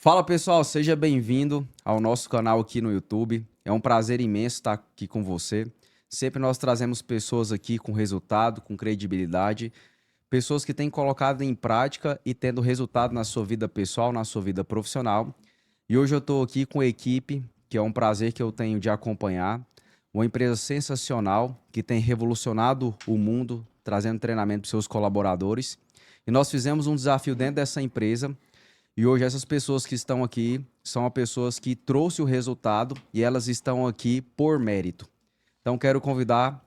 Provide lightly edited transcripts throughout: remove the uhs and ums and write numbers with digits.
Fala pessoal, seja bem-vindo ao nosso canal aqui no YouTube. É um prazer imenso estar aqui com você. Sempre nós trazemos pessoas aqui com resultado, com credibilidade, pessoas que têm colocado em prática e tendo resultado na sua vida pessoal, na sua vida profissional. E hoje eu estou aqui com a equipe, que é um prazer que eu tenho de acompanhar, uma empresa sensacional que tem revolucionado o mundo, trazendo treinamento para seus colaboradores. E nós fizemos um desafio dentro dessa empresa e hoje essas pessoas que estão aqui são as pessoas que trouxe o resultado e elas estão aqui por mérito. Então quero convidar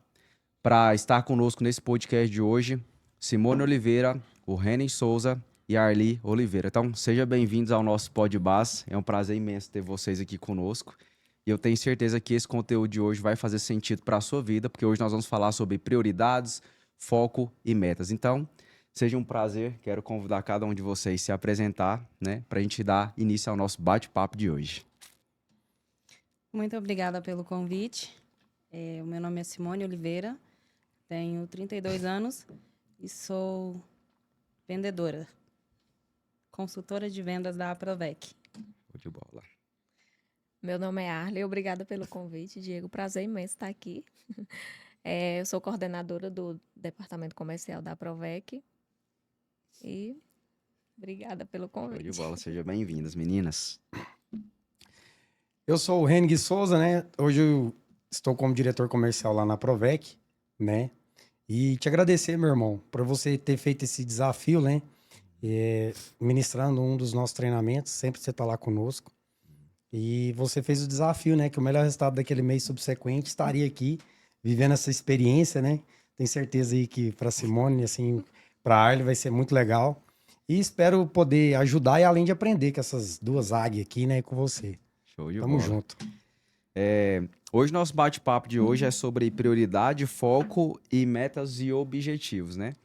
para estar conosco nesse podcast de hoje, Simone Oliveira, o Renan Souza e a Arli Oliveira. Então sejam bem-vindos ao nosso Podbas. É um prazer imenso ter vocês aqui conosco. E eu tenho certeza que esse conteúdo de hoje vai fazer sentido para a sua vida, porque hoje nós vamos falar sobre prioridades, foco e metas. Então, seja um prazer, quero convidar cada um de vocês a se apresentar, né, para a gente dar início ao nosso bate-papo de hoje. Muito obrigada pelo convite. O meu nome é Simone Oliveira, tenho 32 anos e sou vendedora, consultora de vendas da Aprovec. Show de bola. Meu nome é Arley, obrigada pelo convite, Diego. Prazer imenso estar aqui. Eu sou coordenadora do Departamento Comercial da Aprovec e obrigada pelo Show de convite. bola, sejam bem-vindas, meninas. Eu sou o Renan Souza, né? Hoje eu estou como diretor comercial lá na Provec, né? E te agradecer, meu irmão, por você ter feito esse desafio, né? Ministrando um dos nossos treinamentos, sempre você está lá conosco. E você fez o desafio, né? Que o melhor resultado daquele mês subsequente estaria aqui, vivendo essa experiência, né? Tenho certeza aí que para Simone, assim, para Arley vai ser muito legal. E espero poder ajudar e além de aprender com essas duas águias aqui, né? Com você. Show de Tamo bola. junto. Hoje nosso bate-papo de hoje é sobre prioridade, foco e metas e objetivos, né?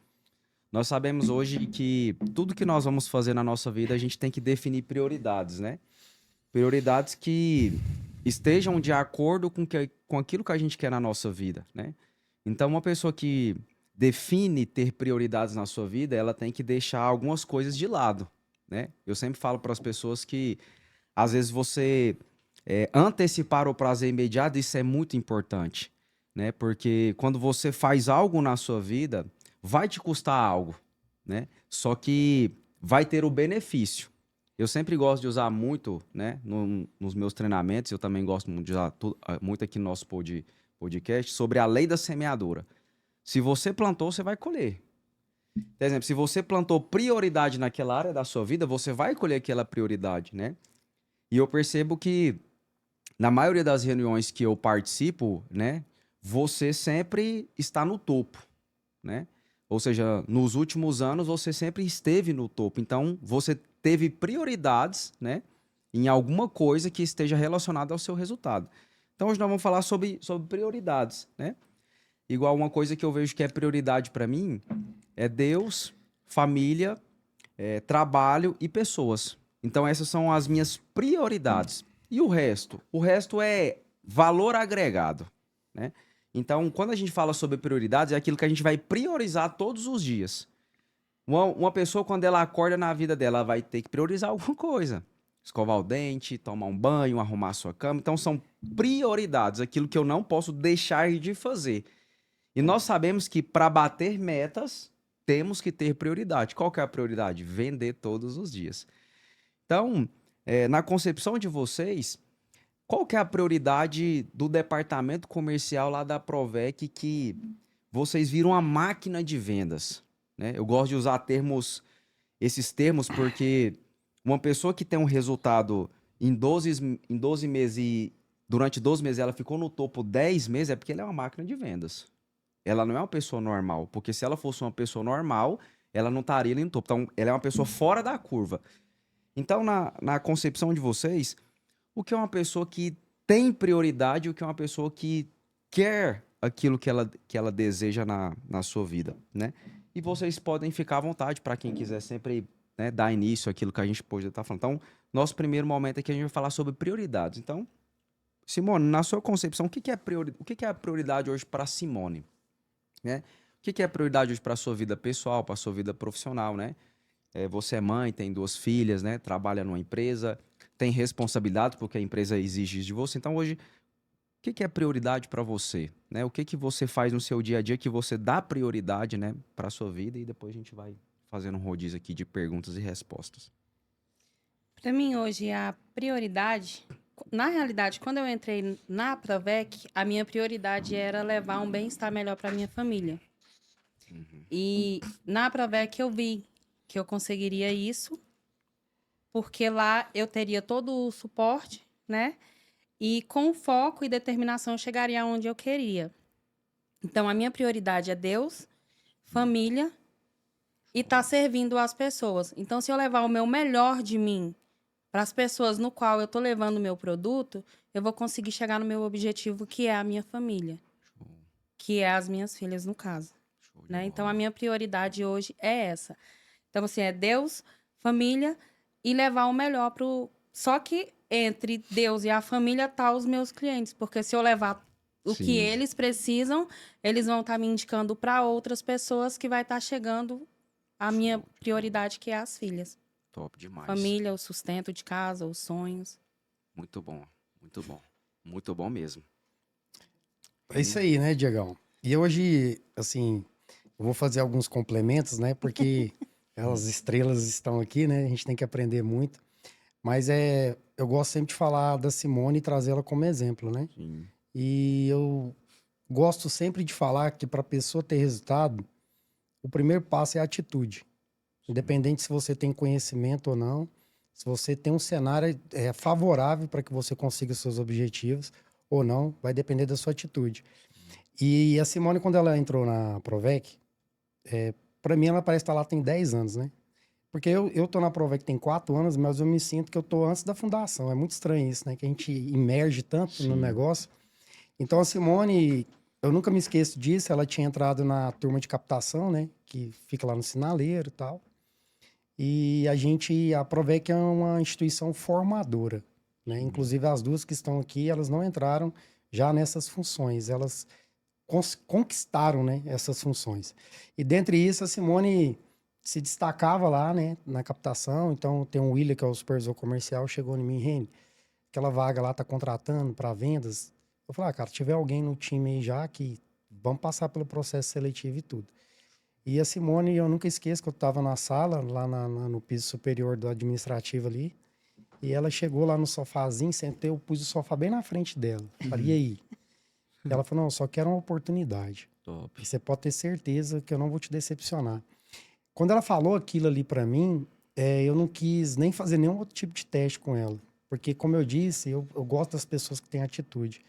Nós sabemos hoje que tudo que nós vamos fazer na nossa vida, a gente tem que definir prioridades, né? Prioridades que estejam de acordo com aquilo que a gente quer na nossa vida, né? Então, uma pessoa que define ter prioridades na sua vida, ela tem que deixar algumas coisas de lado, né? Eu sempre falo para as pessoas que, às vezes, você antecipar o prazer imediato, isso é muito importante, né? Porque quando você faz algo na sua vida, vai te custar algo, né? Só que vai ter o benefício. Eu sempre gosto de usar muito, né, nos meus treinamentos, eu também gosto muito de usar muito aqui no nosso podcast, sobre a lei da semeadura. Se você plantou, você vai colher. Por exemplo, se você plantou prioridade naquela área da sua vida, você vai colher aquela prioridade, né? E eu percebo que, na maioria das reuniões que eu participo, né, você sempre está no topo, né? Ou seja, nos últimos anos você sempre esteve no topo. Então, você teve prioridades, né, em alguma coisa que esteja relacionada ao seu resultado. Então, hoje nós vamos falar sobre prioridades, né? Igual uma coisa que eu vejo que é prioridade para mim é Deus, família, trabalho e pessoas. Então, essas são as minhas prioridades. E o resto? O resto é valor agregado, né? Então, quando a gente fala sobre prioridades, é aquilo que a gente vai priorizar todos os dias. Uma pessoa, quando ela acorda na vida dela, ela vai ter que priorizar alguma coisa. Escovar o dente, tomar um banho, arrumar a sua cama. Então, são prioridades, aquilo que eu não posso deixar de fazer. E nós sabemos que para bater metas, temos que ter prioridade. Qual que é a prioridade? Vender todos os dias. Então, na concepção de vocês, qual que é a prioridade do departamento comercial lá da Provec que vocês viram uma máquina de vendas, né? Eu gosto de usar esses termos porque uma pessoa que tem um resultado em 12 meses e durante 12 meses ela ficou no topo 10 meses, é porque ela é uma máquina de vendas. Ela não é uma pessoa normal, porque se ela fosse uma pessoa normal, ela não estaria ali no topo. Então, ela é uma pessoa fora da curva. Então, na concepção de vocês, o que é uma pessoa que tem prioridade e o que é uma pessoa que quer aquilo que ela deseja na sua vida, né? E vocês podem ficar à vontade para quem quiser sempre, né, dar início àquilo que a gente pode estar falando. Então, nosso primeiro momento aqui a gente vai falar sobre prioridades. Então, Simone, na sua concepção, o que é a prioridade hoje para Simone, né? O que é a prioridade hoje para a sua vida pessoal, para a sua vida profissional, né? Você é mãe, tem 2 filhas, né? Trabalha numa empresa, tem responsabilidade porque a empresa exige isso de você. Então hoje, o que que é prioridade para você, né? O que que você faz no seu dia a dia que você dá prioridade, né, para sua vida? E depois a gente vai fazendo um rodízio aqui de perguntas e respostas. Para mim, hoje, a prioridade. Na realidade, quando eu entrei na Provec, a minha prioridade era levar um bem-estar melhor para minha família. E na Provec eu vi que eu conseguiria isso, porque lá eu teria todo o suporte, né? E com foco e determinação eu chegaria onde eu queria. Então, a minha prioridade é Deus, família e estar servindo as pessoas. Então, se eu levar o meu melhor de mim para as pessoas no qual eu estou levando o meu produto, eu vou conseguir chegar no meu objetivo, que é a minha família, Show, que é as minhas filhas, no caso. show de Né? Então, bola. a minha prioridade hoje é essa. Então, assim, é Deus, família e levar o melhor pro. Só que entre Deus e a família tá os meus clientes, porque se eu levar o que Sim. eles precisam, eles vão estar me indicando para outras pessoas que vai estar chegando a minha Show de prioridade, que é as filhas. Top demais. Família, o sustento de casa, os sonhos. Muito bom, muito bom. Muito bom mesmo. É isso aí, né, Diegão? E hoje, assim, eu vou fazer alguns complementos, né? Porque as estrelas estão aqui, né? A gente tem que aprender muito. Mas eu gosto sempre de falar da Simone e trazê-la como exemplo, né? Sim. E eu gosto sempre de falar que para a pessoa ter resultado, o primeiro passo é a atitude. Independente se você tem conhecimento ou não, se você tem um cenário favorável para que você consiga os seus objetivos ou não, vai depender da sua atitude. E a Simone, quando ela entrou na Provec, para mim ela parece estar lá tem 10 anos, né? Porque eu tô na Provec tem 4 anos, mas eu me sinto que eu tô antes da fundação. É muito estranho isso, né? Que a gente imerge tanto no Sim. negócio. Então a Simone, eu nunca me esqueço disso, ela tinha entrado na turma de captação, né? Que fica lá no Sinaleiro e tal. E a Provec é uma instituição formadora, né? Inclusive as duas que estão aqui, elas não entraram já nessas funções, elas conquistaram, né, essas funções. E dentre isso, a Simone se destacava lá, né, na captação. Então tem o William, que é o supervisor comercial, chegou em mim, Reni, aquela vaga lá tá contratando para vendas. Eu falei, cara, se tiver alguém no time aí já que vamos passar pelo processo seletivo e tudo. E a Simone, eu nunca esqueço que eu estava na sala, lá no piso superior do administrativo ali, e ela chegou lá no sofazinho, sentei, eu pus o sofá bem na frente dela. Falei, e aí? E ela falou, não, eu só quero uma oportunidade. Top. E você pode ter certeza que eu não vou te decepcionar. Quando ela falou aquilo ali para mim, eu não quis nem fazer nenhum outro tipo de teste com ela. Porque, como eu disse, eu gosto das pessoas que têm atitude.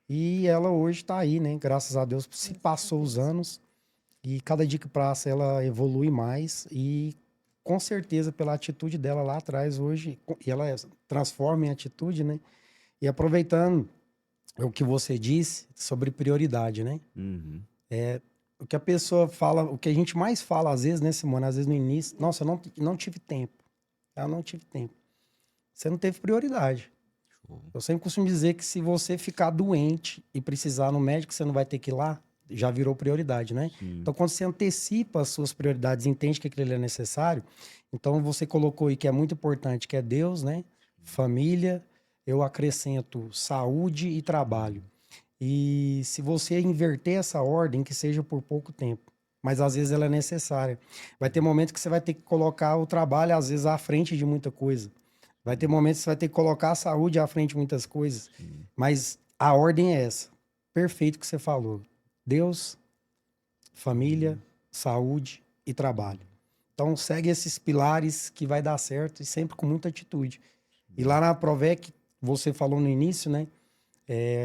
E ela hoje está aí, né? Graças a Deus, se passou os anos. E cada dia que passa, ela evolui mais. E, com certeza, pela atitude dela lá atrás, hoje, e ela transforma em atitude, né? E aproveitando o que você disse sobre prioridade, né? Uhum. O que a pessoa fala, o que a gente mais fala às vezes, né, Simone? Às vezes no início, nossa, eu não tive tempo. Eu não tive tempo. Você não teve prioridade. Show. Eu sempre costumo dizer que se você ficar doente e precisar no médico, você não vai ter que ir lá, já virou prioridade, né? Sim. Então, quando você antecipa as suas prioridades, entende que aquilo é necessário, então você colocou aí que é muito importante, que é Deus, né? Família, eu acrescento saúde e trabalho. E se você inverter essa ordem, que seja por pouco tempo, mas às vezes ela é necessária. Vai ter momentos que você vai ter que colocar o trabalho, às vezes, à frente de muita coisa. Vai ter momentos que você vai ter que colocar a saúde à frente de muitas coisas. Mas a ordem é essa. Perfeito que você falou. Deus, família, saúde e trabalho. Então segue esses pilares que vai dar certo e sempre com muita atitude. E lá na Provec, você falou no início, né?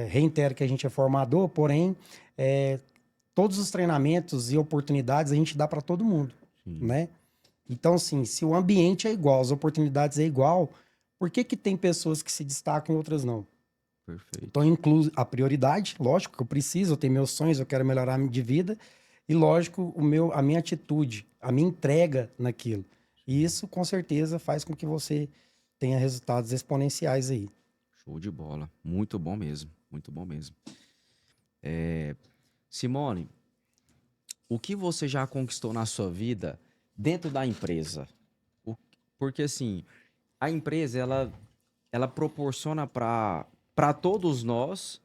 Reitero que a gente é formador, porém, todos os treinamentos e oportunidades a gente dá para todo mundo, né? Então, assim, se o ambiente é igual, as oportunidades é igual, por que tem pessoas que se destacam e outras não? Perfeito. Então, incluo a prioridade, lógico que eu preciso, eu tenho meus sonhos, eu quero melhorar de vida, e lógico, a minha atitude, a minha entrega naquilo. E isso, com certeza, faz com que você tenha resultados exponenciais aí. Show de bola. Muito bom mesmo. Muito bom mesmo. Simone, o que você já conquistou na sua vida dentro da empresa? Porque, assim, a empresa, ela proporciona para todos nós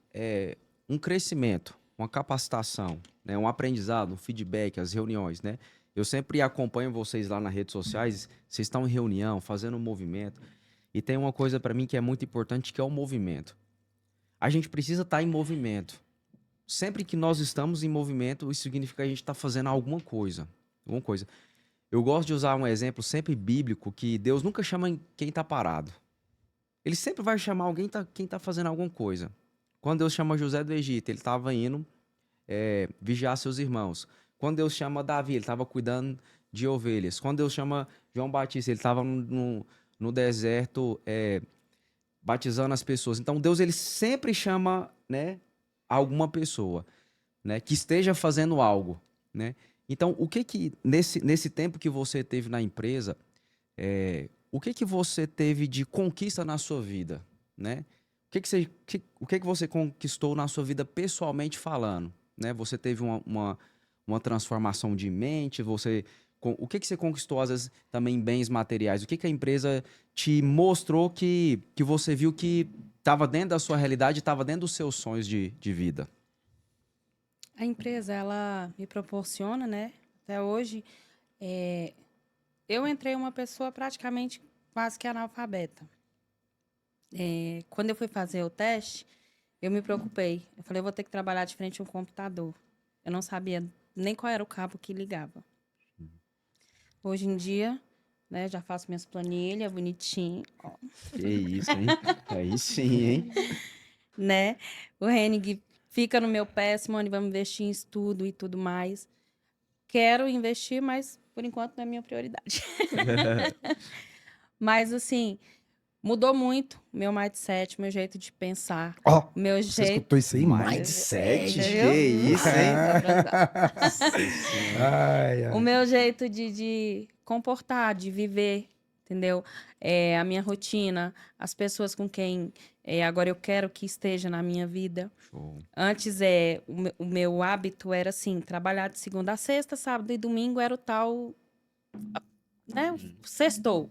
um crescimento, uma capacitação, né? Um aprendizado, um feedback, as reuniões, né? Eu sempre acompanho vocês lá nas redes sociais, vocês estão em reunião, fazendo um movimento. E tem uma coisa para mim que é muito importante, que é o movimento. A gente precisa estar em movimento. Sempre que nós estamos em movimento, isso significa que a gente está fazendo alguma coisa. Alguma coisa. Eu gosto de usar um exemplo sempre bíblico, que Deus nunca chama quem está parado. Ele sempre vai chamar alguém quem está fazendo alguma coisa. Quando Deus chama José do Egito, ele estava indo vigiar seus irmãos. Quando Deus chama Davi, ele estava cuidando de ovelhas. Quando Deus chama João Batista, ele estava no deserto batizando as pessoas. Então Deus ele sempre chama, né, alguma pessoa, né, que esteja fazendo algo, né? Então o que nesse tempo que você teve na empresa, o que você teve de conquista na sua vida, né? O que você conquistou na sua vida pessoalmente falando, né? Você teve uma transformação de mente, o que você conquistou, às vezes, também em bens materiais? O que a empresa te mostrou que você viu que estava dentro da sua realidade, estava dentro dos seus sonhos de vida? A empresa, ela me proporciona, né? Até hoje, eu entrei uma pessoa praticamente quase que analfabeta. Quando eu fui fazer o teste, eu me preocupei. Eu falei, eu vou ter que trabalhar de frente a um computador. Eu não sabia nem qual era o cabo que ligava. Hoje em dia, né, já faço minhas planilhas bonitinho, ó, Que isso, hein? Aí sim, hein? né? O Henning fica no meu pé, Simone, vamos investir em estudo e tudo mais. Quero investir, mas por enquanto não é minha prioridade. Mas, assim, mudou muito o meu mindset, meu jeito de pensar, Ó, o meu você jeito... escutou isso aí? Mindset, Eita, que viu? isso, hein? Nossa Ai, O ai. meu jeito de comportar, de viver, entendeu? A minha rotina, as pessoas com quem agora eu quero que esteja na minha vida. Show. Antes, o meu hábito era assim, trabalhar de segunda a sexta, sábado e domingo era o tal, né? O sextou.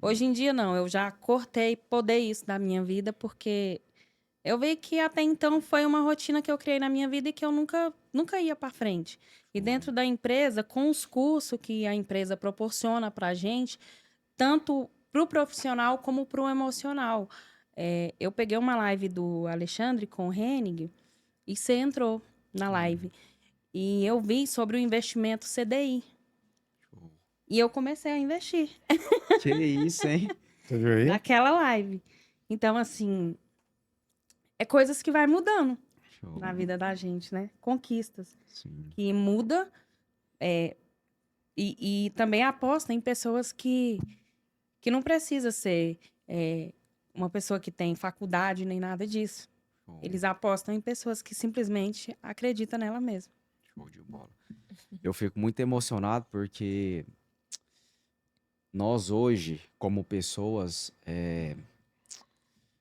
Hoje em dia, não. Eu já cortei, podei isso da minha vida, porque eu vi que até então foi uma rotina que eu criei na minha vida e que eu nunca ia para frente. E dentro da empresa, com os cursos que a empresa proporciona para a gente, tanto para o profissional como para o emocional. Eu peguei uma live do Alexandre com o Henning e você entrou na live. E eu vi sobre o investimento CDI. Show. E eu comecei a investir Que isso, hein? Você viu aí? naquela live. Então, assim, é coisas que vai mudando Show. na vida da gente, né? Conquistas. Sim. Que muda e também aposta em pessoas que não precisa ser uma pessoa que tem faculdade nem nada disso. Show. Eles apostam em pessoas que simplesmente acreditam nela mesma. Show de bola. Eu fico muito emocionado porque nós hoje, como pessoas,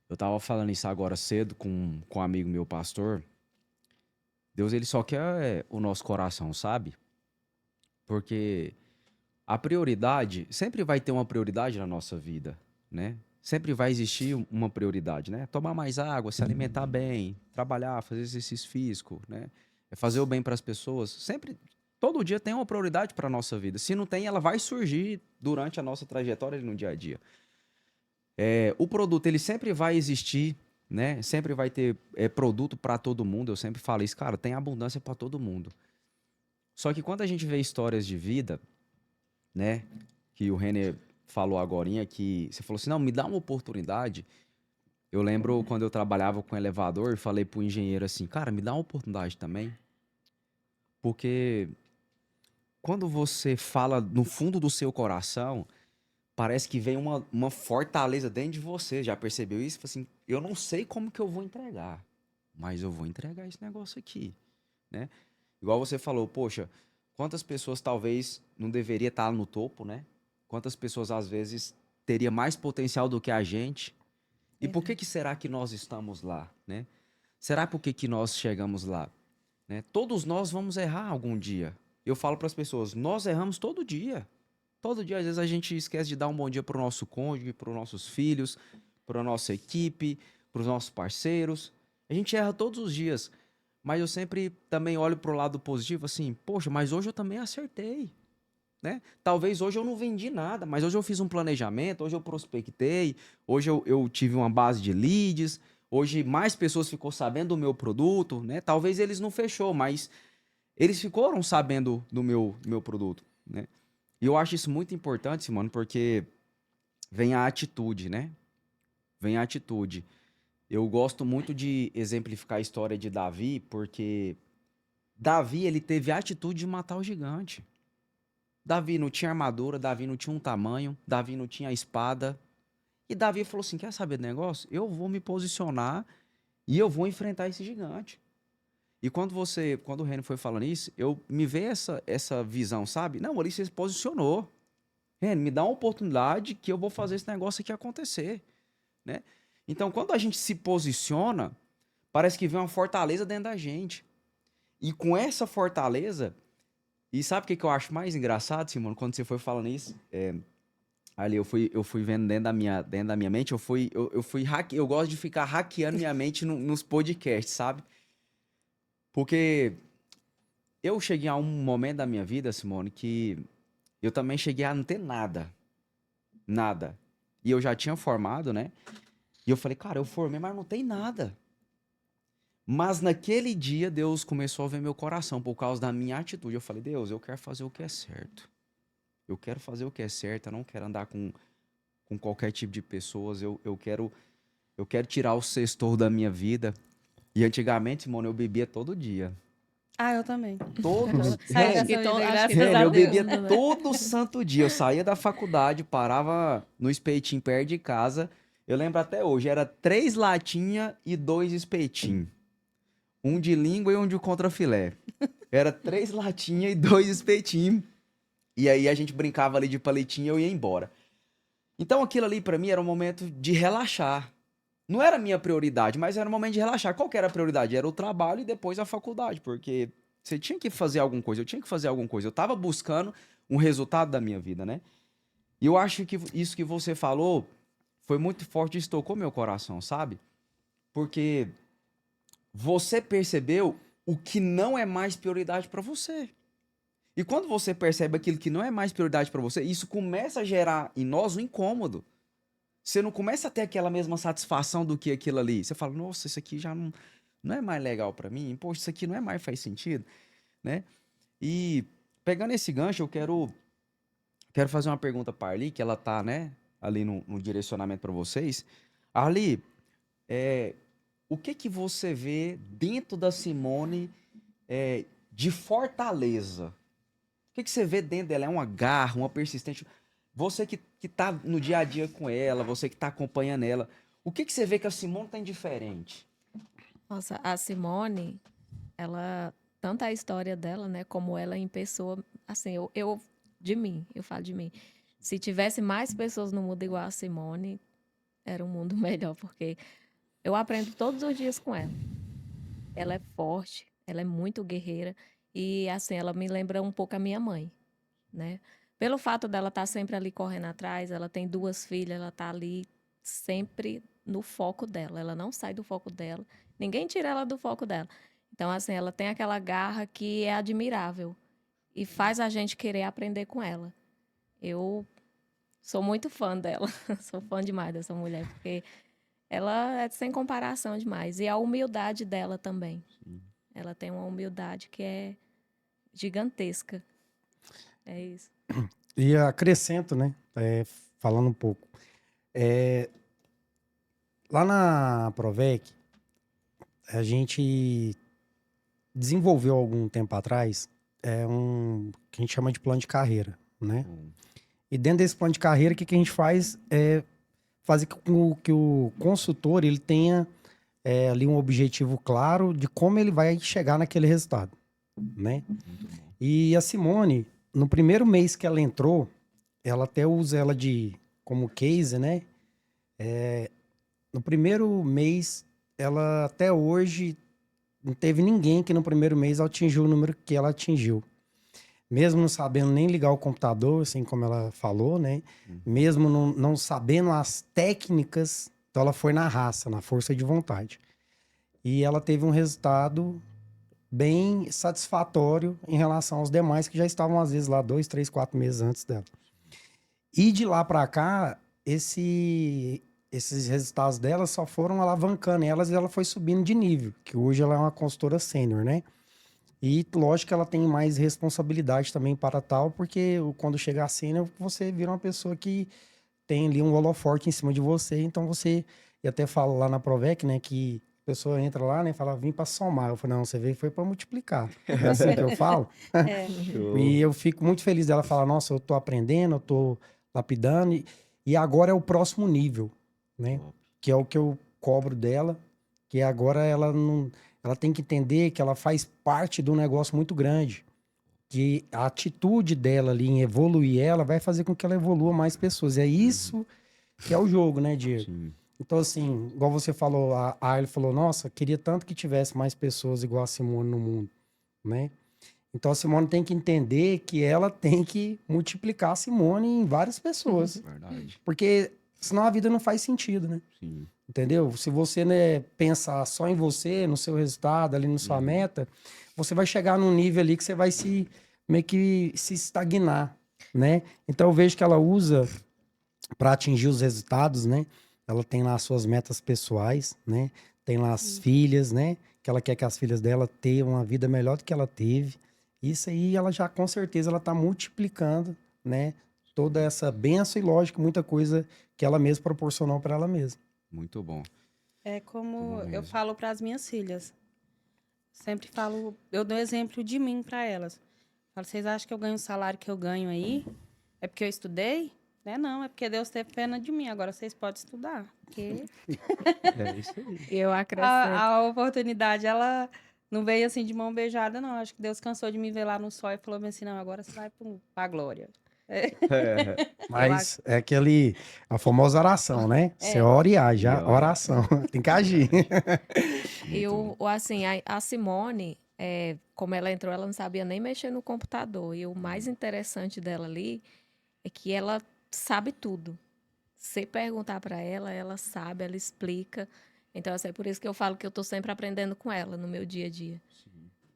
eu tava falando isso agora cedo com um amigo meu, pastor. Deus, ele só quer o nosso coração, sabe? Porque a prioridade, sempre vai ter uma prioridade na nossa vida, né? Sempre vai existir uma prioridade, né? Tomar mais água, se alimentar bem, trabalhar, fazer exercício físico, né? Fazer o bem para as pessoas. Sempre, todo dia tem uma prioridade para a nossa vida. Se não tem, ela vai surgir durante a nossa trajetória no dia a dia. O produto, ele sempre vai existir, né? Sempre vai ter produto para todo mundo. Eu sempre falo isso, cara, tem abundância para todo mundo. Só que quando a gente vê histórias de vida, né? Que o Renner falou agorinha, que você falou assim, não, me dá uma oportunidade. Eu lembro quando eu trabalhava com elevador e falei pro engenheiro assim, cara, me dá uma oportunidade também. Porque quando você fala no fundo do seu coração, parece que vem uma fortaleza dentro de você. Já percebeu isso? Fala assim, eu não sei como que eu vou entregar, mas eu vou entregar esse negócio aqui, né? Igual você falou, poxa, quantas pessoas talvez não deveria estar no topo, né? Quantas pessoas às vezes teria mais potencial do que a gente? E por que será que nós estamos lá, né? Será por que nós chegamos lá, né? Todos nós vamos errar algum dia. Eu falo para as pessoas, nós erramos todo dia. Todo dia, às vezes, a gente esquece de dar um bom dia pro nosso cônjuge, pros nossos filhos, pra nossa equipe, pros nossos parceiros. A gente erra todos os dias. Mas eu sempre também olho pro lado positivo, assim, poxa, mas hoje eu também acertei, né? Talvez hoje eu não vendi nada, mas hoje eu fiz um planejamento, hoje eu prospectei, hoje eu tive uma base de leads, hoje mais pessoas ficou sabendo do meu produto, né? Talvez eles não fechou, mas eles ficaram sabendo do meu produto, né? E eu acho isso muito importante, mano, porque vem a atitude, né? Vem a atitude. Eu gosto muito de exemplificar a história de Davi, porque Davi, ele teve a atitude de matar o gigante. Davi não tinha armadura, Davi não tinha um tamanho, Davi não tinha espada. E Davi falou assim: quer saber do negócio? Eu vou me posicionar e eu vou enfrentar esse gigante. E quando o Reni foi falando isso, eu me veio essa visão, sabe? Não, ali você se posicionou. Reni, me dá uma oportunidade que eu vou fazer esse negócio aqui acontecer, né? Então, quando a gente se posiciona, parece que vem uma fortaleza dentro da gente. E com essa fortaleza, e sabe o que eu acho mais engraçado, Simone, quando você foi falando isso? Ali eu fui vendo dentro da minha mente, eu gosto de ficar hackeando minha mente nos podcasts, sabe? Porque eu cheguei a um momento da minha vida, Simone, que eu também cheguei a não ter nada. Nada. E eu já tinha formado, né? E eu falei, cara, eu formei, mas não tem nada. Mas naquele dia, Deus começou a ver meu coração por causa da minha atitude. Eu falei, Deus, eu quero fazer o que é certo. Eu quero fazer o que é certo, eu não quero andar com qualquer tipo de pessoas. Eu quero tirar o sextor da minha vida. E antigamente, mano, eu bebia todo dia. Ah, eu também. Todos. Saí Acho dessa que vida, to- acho graças que a Eu todo Deus. bebia mundo, né? todo santo dia. Eu saía da faculdade, parava no espetinho perto de casa. Eu lembro até hoje, era 3 latinhas e 2 espetinhos. Um de língua e um de contrafilé. Era 3 latinhas e 2 espetinhos. E aí a gente brincava ali de palitinho e eu ia embora. Então aquilo ali pra mim era um momento de relaxar. Não era a minha prioridade, mas era um momento de relaxar. Qual que era a prioridade? Era o trabalho e depois a faculdade, porque você tinha que fazer alguma coisa, eu tinha que fazer alguma coisa. Eu tava buscando um resultado da minha vida, né? E eu acho que isso que você falou foi muito forte e estocou meu coração, sabe? Porque você percebeu o que não é mais prioridade pra você. E quando você percebe aquilo que não é mais prioridade pra você, isso começa a gerar em nós um incômodo. Você não começa a ter aquela mesma satisfação do que aquilo ali. Você fala, nossa, isso aqui já não é mais legal pra mim. Poxa, isso aqui não é mais faz sentido, né? E pegando esse gancho, eu quero fazer uma pergunta para a Arli, que ela tá, né, ali no direcionamento para vocês. Arli, o que que você vê dentro da Simone de fortaleza? O que que você vê dentro dela? É uma garra, uma persistente? Você que tá no dia a dia com ela, você que tá acompanhando ela, o que que você vê que a Simone tem diferente? Nossa, a Simone, ela, tanto a história dela, né, como ela em pessoa, assim, eu falo de mim. Se tivesse mais pessoas no mundo igual a Simone, era um mundo melhor, porque eu aprendo todos os dias com ela. Ela é forte, ela é muito guerreira e, assim, ela me lembra um pouco a minha mãe, né? Pelo fato dela estar sempre ali correndo atrás, ela tem 2 filhas, ela tá ali sempre no foco dela, ela não sai do foco dela, ninguém tira ela do foco dela. Então, assim, ela tem aquela garra que é admirável e faz a gente querer aprender com ela. Eu sou muito fã dela, sou fã demais dessa mulher, porque ela é sem comparação demais. E a humildade dela também. Ela tem uma humildade que é gigantesca. É isso. E acrescento, né? Falando um pouco. Lá na Provec, a gente desenvolveu algum tempo atrás que a gente chama de plano de carreira, né? E dentro desse plano de carreira, o que a gente faz é fazer com que o consultor ele tenha ali um objetivo claro de como ele vai chegar naquele resultado, né? E a Simone, no primeiro mês que ela entrou, ela até usa ela como case, né? No primeiro mês, ela até hoje não teve ninguém que no primeiro mês atingiu o número que ela atingiu. mesmo não sabendo nem ligar o computador, assim como ela falou, né? Mesmo não sabendo as técnicas, então ela foi na raça, na força de vontade. E ela teve um resultado bem satisfatório em relação aos demais que já estavam, às vezes, lá 2, 3, 4 meses antes dela. E de lá para cá, esses resultados dela só foram alavancando elas e ela foi subindo de nível, que hoje ela é uma consultora sênior, né? E lógico que ela tem mais responsabilidade também para tal, porque quando chegar a sênior, você vira uma pessoa que tem ali um holoforte em cima de você, então você, e até falo lá na Provec, né, que a pessoa entra lá, né, e fala, vim para somar. Eu falei, não, você veio foi para multiplicar. É assim que eu falo. É. E eu fico muito feliz dela falar, nossa, eu tô aprendendo, eu tô lapidando, e agora é o próximo nível, né? Que é o que eu cobro dela, que agora ela não, ela tem que entender que ela faz parte de um negócio muito grande, que a atitude dela ali em evoluir ela vai fazer com que ela evolua mais pessoas. E é isso que é o jogo, né, Diego? Sim. Então, assim, igual você falou, a Ayla falou, nossa, queria tanto que tivesse mais pessoas igual a Simone no mundo, né? Então a Simone tem que entender que ela tem que multiplicar a Simone em várias pessoas. Verdade. Porque senão a vida não faz sentido, né? Sim. Entendeu? Se você, né, pensar só em você, no seu resultado, ali na sua meta, você vai chegar num nível ali que você vai se meio que se estagnar, né? Então eu vejo que ela usa para atingir os resultados, né? Ela tem lá as suas metas pessoais, né? Tem lá as filhas, né? Que ela quer que as filhas dela tenham uma vida melhor do que ela teve. Isso aí ela já com certeza ela tá multiplicando, né? Toda essa benção e lógico, muita coisa que ela mesma proporcionou para ela mesma. Muito bom. É como Bom eu mesmo. falo para as minhas filhas. Sempre falo, eu dou exemplo de mim para elas. Falo, vocês acham que eu ganho o salário que eu ganho aí? É porque eu estudei? Não, é porque Deus teve pena de mim. Agora vocês podem estudar. Porque É isso aí. Eu a, acrescento. a oportunidade, ela não veio assim de mão beijada, não. Acho que Deus cansou de me ver lá no sol e falou assim, não, agora você vai pra glória. Mas é a famosa oração, né? Você ora e age, E a ora. oração. Tem que agir. E assim, a Simone, como ela entrou, ela não sabia nem mexer no computador. E o mais interessante dela ali é que ela sabe tudo. Se perguntar para ela, ela sabe, ela explica. Então, assim, é por isso que eu falo que eu estou sempre aprendendo com ela no meu dia a dia.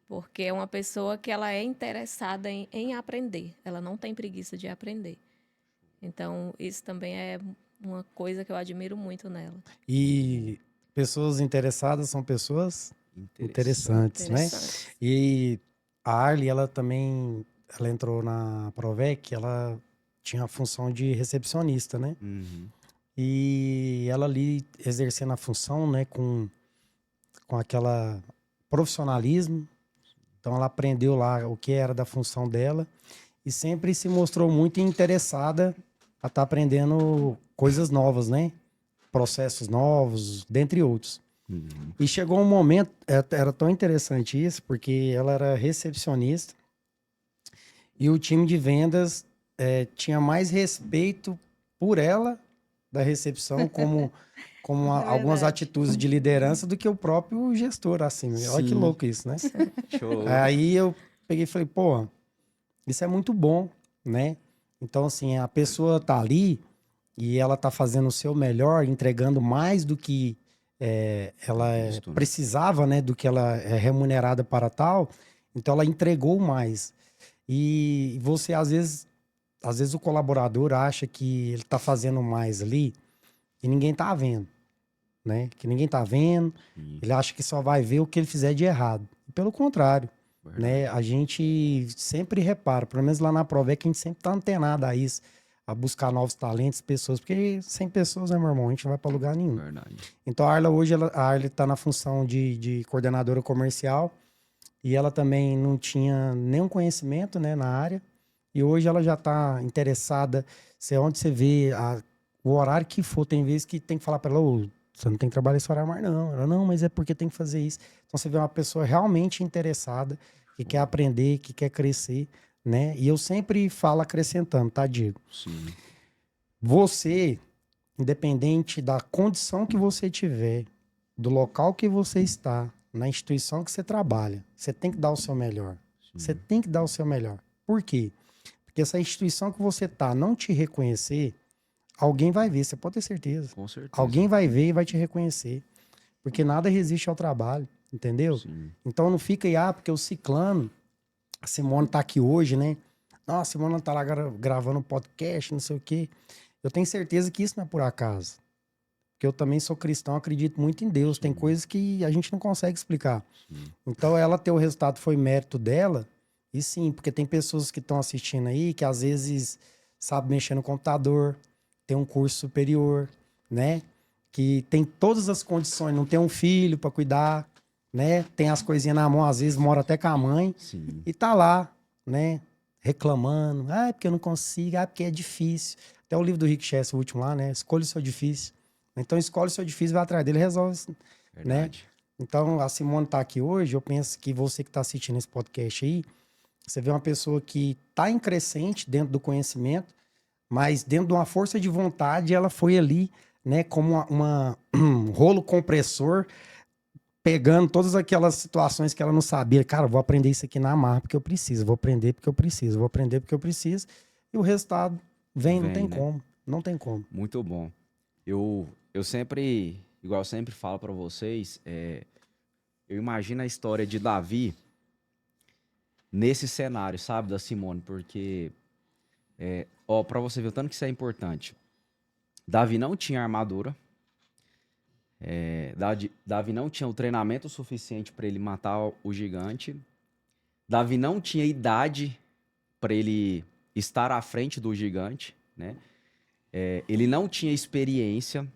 Porque é uma pessoa que ela é interessada em aprender. Ela não tem preguiça de aprender. Então, isso também é uma coisa que eu admiro muito nela. E pessoas interessadas são pessoas interessantes, né? Interessante. E a Arly, ela também, ela entrou na Provec, ela tinha a função de recepcionista, né? Uhum. E ela ali exercendo a função, né, com aquela profissionalismo. Então ela aprendeu lá o que era da função dela e sempre se mostrou muito interessada a estar aprendendo coisas novas, né? Processos novos, dentre outros. Uhum. E chegou um momento, era tão interessante isso, porque ela era recepcionista e o time de vendas tinha mais respeito por ela, da recepção, como algumas verdade. atitudes de liderança do que o próprio gestor, assim. Olha que Sim. louco isso, né? Show. Aí eu peguei e falei, pô, isso é muito bom, né? Então, assim, a pessoa tá ali e ela tá fazendo o seu melhor, entregando mais do que ela Justo, né? precisava, né? Do que ela é remunerada para tal. Então, ela entregou mais. E você, às vezes o colaborador acha que ele tá fazendo mais ali e ninguém tá vendo, né? Que ninguém tá vendo. Sim. Ele acha que só vai ver o que ele fizer de errado. Pelo contrário, Verdade. né? A gente sempre repara, pelo menos lá na Provec, a gente sempre tá antenado a isso, a buscar novos talentos, pessoas, porque sem pessoas, né, meu irmão, a gente não vai para lugar nenhum. Verdade. Então a Arla hoje, a Arla tá na função de coordenadora comercial e ela também não tinha nenhum conhecimento, né, na área. E hoje ela já está interessada, onde você vê o horário que for, tem vezes que tem que falar para ela, ô, você não tem que trabalhar esse horário mais não. Ela, não, mas é porque tem que fazer isso. Então você vê uma pessoa realmente interessada, que quer aprender, que quer crescer, né? E eu sempre falo acrescentando, tá, Diego? Sim. Você, independente da condição que você tiver, do local que você está, na instituição que você trabalha, você tem que dar o seu melhor. Sim. Você tem que dar o seu melhor. Por quê? Porque se a instituição que você tá não te reconhecer, alguém vai ver, você pode ter certeza. Com certeza. Alguém vai ver e vai te reconhecer. Porque nada resiste ao trabalho, entendeu? Sim. Então não fica aí, porque o ciclano, a Simone tá aqui hoje, né? Nossa, a Simone tá lá gravando um podcast, não sei o quê. Eu tenho certeza que isso não é por acaso. Porque eu também sou cristão, acredito muito em Deus. Tem coisas que a gente não consegue explicar. Então ela ter o resultado foi mérito dela. E sim, porque tem pessoas que estão assistindo aí que às vezes sabem mexer no computador, tem um curso superior, né? Que tem todas as condições, não tem um filho para cuidar, né? Tem as coisinhas na mão, às vezes mora até com a mãe Sim. e tá lá, né? Reclamando, é porque eu não consigo, porque é difícil. Até o livro do Rick Chester, o último lá, né? Escolha o seu difícil. Então escolhe o seu difícil, vai atrás dele, resolve, né? Verdade. Então a Simone tá aqui hoje, eu penso que você que tá assistindo esse podcast aí, você vê uma pessoa que tá em crescente dentro do conhecimento, mas dentro de uma força de vontade, ela foi ali, né, como um rolo compressor, pegando todas aquelas situações que ela não sabia. Cara, vou aprender isso aqui na marra porque eu preciso, vou aprender porque eu preciso, vou aprender porque eu preciso. E o resultado vem, não Vem, tem né? como, não tem como. Muito bom. Eu sempre, igual eu sempre falo pra vocês, eu imagino a história de Davi nesse cenário, sabe, da Simone, porque, pra você ver o tanto que isso é importante. Davi não tinha armadura, Davi não tinha o treinamento suficiente pra ele matar o gigante, Davi não tinha idade pra ele estar à frente do gigante, né? Ele não tinha experiência,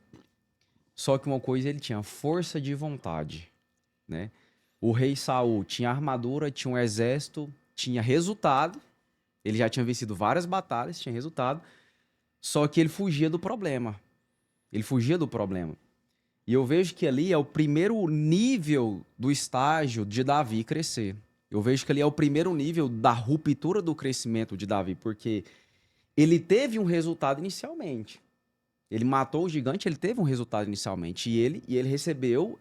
só que uma coisa ele tinha, força de vontade, né? O rei Saul tinha armadura, tinha um exército, tinha resultado. Ele já tinha vencido várias batalhas, tinha resultado. Só que ele fugia do problema. Ele fugia do problema. E eu vejo que ali é o primeiro nível do estágio de Davi crescer. Eu vejo que ali é o primeiro nível da ruptura do crescimento de Davi, porque ele teve um resultado inicialmente. Ele matou o gigante, ele teve um resultado inicialmente. E ele recebeu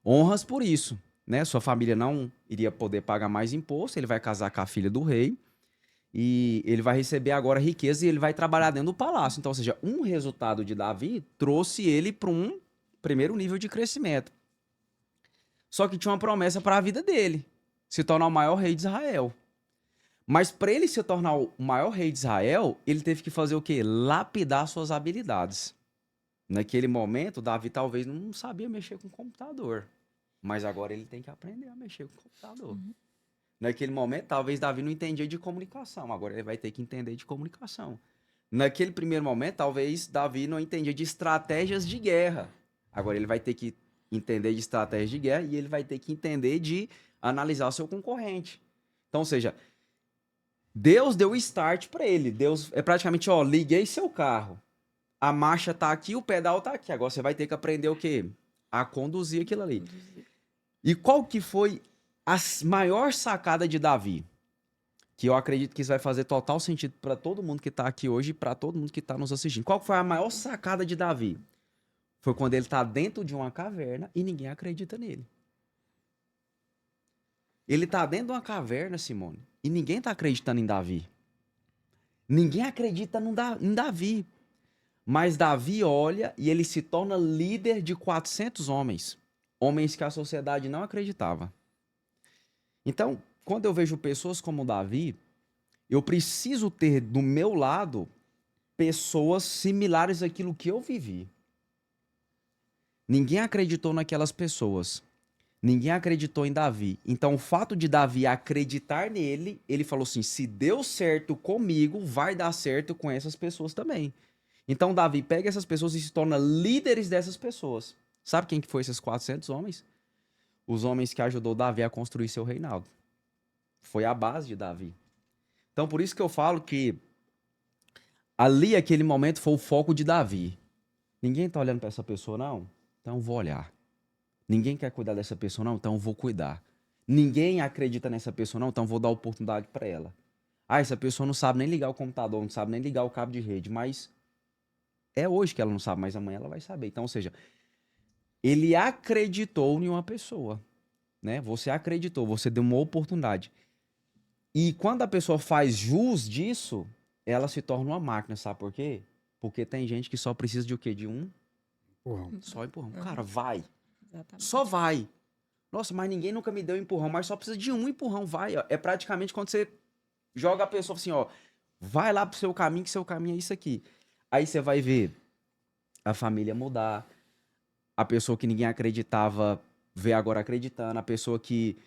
honras por isso, né? Sua família não iria poder pagar mais imposto, ele vai casar com a filha do rei. E ele vai receber agora riqueza e ele vai trabalhar dentro do palácio. Então, ou seja, um resultado de Davi trouxe ele para um primeiro nível de crescimento. Só que tinha uma promessa para a vida dele, se tornar o maior rei de Israel. Mas para ele se tornar o maior rei de Israel, ele teve que fazer o quê? Lapidar suas habilidades. Naquele momento, Davi talvez não sabia mexer com computador. Mas agora ele tem que aprender a mexer com computador. Naquele momento, talvez Davi não entendia de comunicação. Agora ele vai ter que entender de comunicação. Naquele primeiro momento, talvez Davi não entendia de estratégias de guerra. Agora ele vai ter que entender de estratégias de guerra e ele vai ter que entender de analisar o seu concorrente. Então, ou seja, Deus deu o start para ele. Deus é praticamente, liguei seu carro. A marcha tá aqui, o pedal tá aqui. Agora você vai ter que aprender o quê? A conduzir aquilo ali. E qual que foi a maior sacada de Davi? Que eu acredito que isso vai fazer total sentido para todo mundo que tá aqui hoje e para todo mundo que tá nos assistindo. Qual foi a maior sacada de Davi? Foi quando ele tá dentro de uma caverna e ninguém acredita nele. Ele tá dentro de uma caverna, Simone, e ninguém tá acreditando em Davi. Ninguém acredita em Davi. Mas Davi olha e ele se torna líder de 400 homens. Homens que a sociedade não acreditava. Então, quando eu vejo pessoas como Davi, eu preciso ter do meu lado pessoas similares àquilo que eu vivi. Ninguém acreditou naquelas pessoas. Ninguém acreditou em Davi. Então, o fato de Davi acreditar nele, ele falou assim, se deu certo comigo, vai dar certo com essas pessoas também. Então, Davi pega essas pessoas e se torna líderes dessas pessoas. Sabe quem que foi esses 400 homens? Os homens que ajudou Davi a construir seu reinado. Foi a base de Davi. Então, por isso que eu falo que ali, aquele momento, foi o foco de Davi. Ninguém tá olhando para essa pessoa, não? Então, eu vou olhar. Ninguém quer cuidar dessa pessoa, não? Então, eu vou cuidar. Ninguém acredita nessa pessoa, não? Então, eu vou dar oportunidade para ela. Essa pessoa não sabe nem ligar o computador, não sabe nem ligar o cabo de rede, mas é hoje que ela não sabe, mas amanhã ela vai saber. Então, ou seja, ele acreditou em uma pessoa, né? Você acreditou, você deu uma oportunidade. E quando a pessoa faz jus disso, ela se torna uma máquina, sabe por quê? Porque tem gente que só precisa de o quê? De um Empurrão. só empurrão. Uhum. Cara, vai. Exatamente. Só vai. Nossa, mas ninguém nunca me deu empurrão, mas só precisa de um empurrão, vai. Ó. É praticamente quando você joga a pessoa assim, ó, vai lá pro seu caminho, que seu caminho é isso aqui. Aí você vai ver a família mudar, a pessoa que ninguém acreditava vê agora acreditando, a pessoa que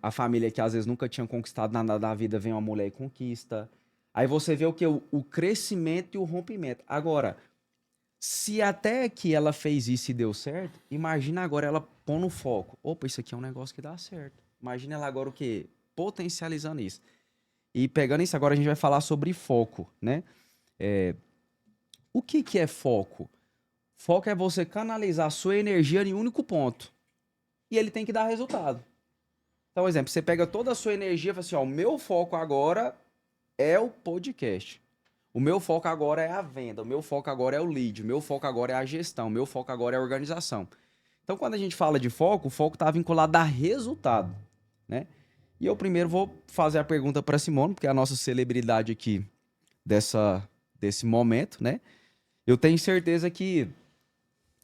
a família que às vezes nunca tinha conquistado nada da vida vem uma mulher e conquista. Aí você vê o que? O crescimento e o rompimento. Agora, se até que ela fez isso e deu certo, imagina agora ela pôr no foco. Opa, isso aqui é um negócio que dá certo. Imagina ela agora o quê? Potencializando isso. E pegando isso, agora a gente vai falar sobre foco, né? O que é foco? Foco é você canalizar a sua energia em um único ponto. E ele tem que dar resultado. Então, por exemplo, você pega toda a sua energia e fala assim, ó, o meu foco agora é o podcast. O meu foco agora é a venda, o meu foco agora é o lead, o meu foco agora é a gestão, o meu foco agora é a organização. Então, quando a gente fala de foco, o foco está vinculado a resultado, né? E eu primeiro vou fazer a pergunta para Simone, porque é a nossa celebridade aqui desse momento, né? Eu tenho certeza que,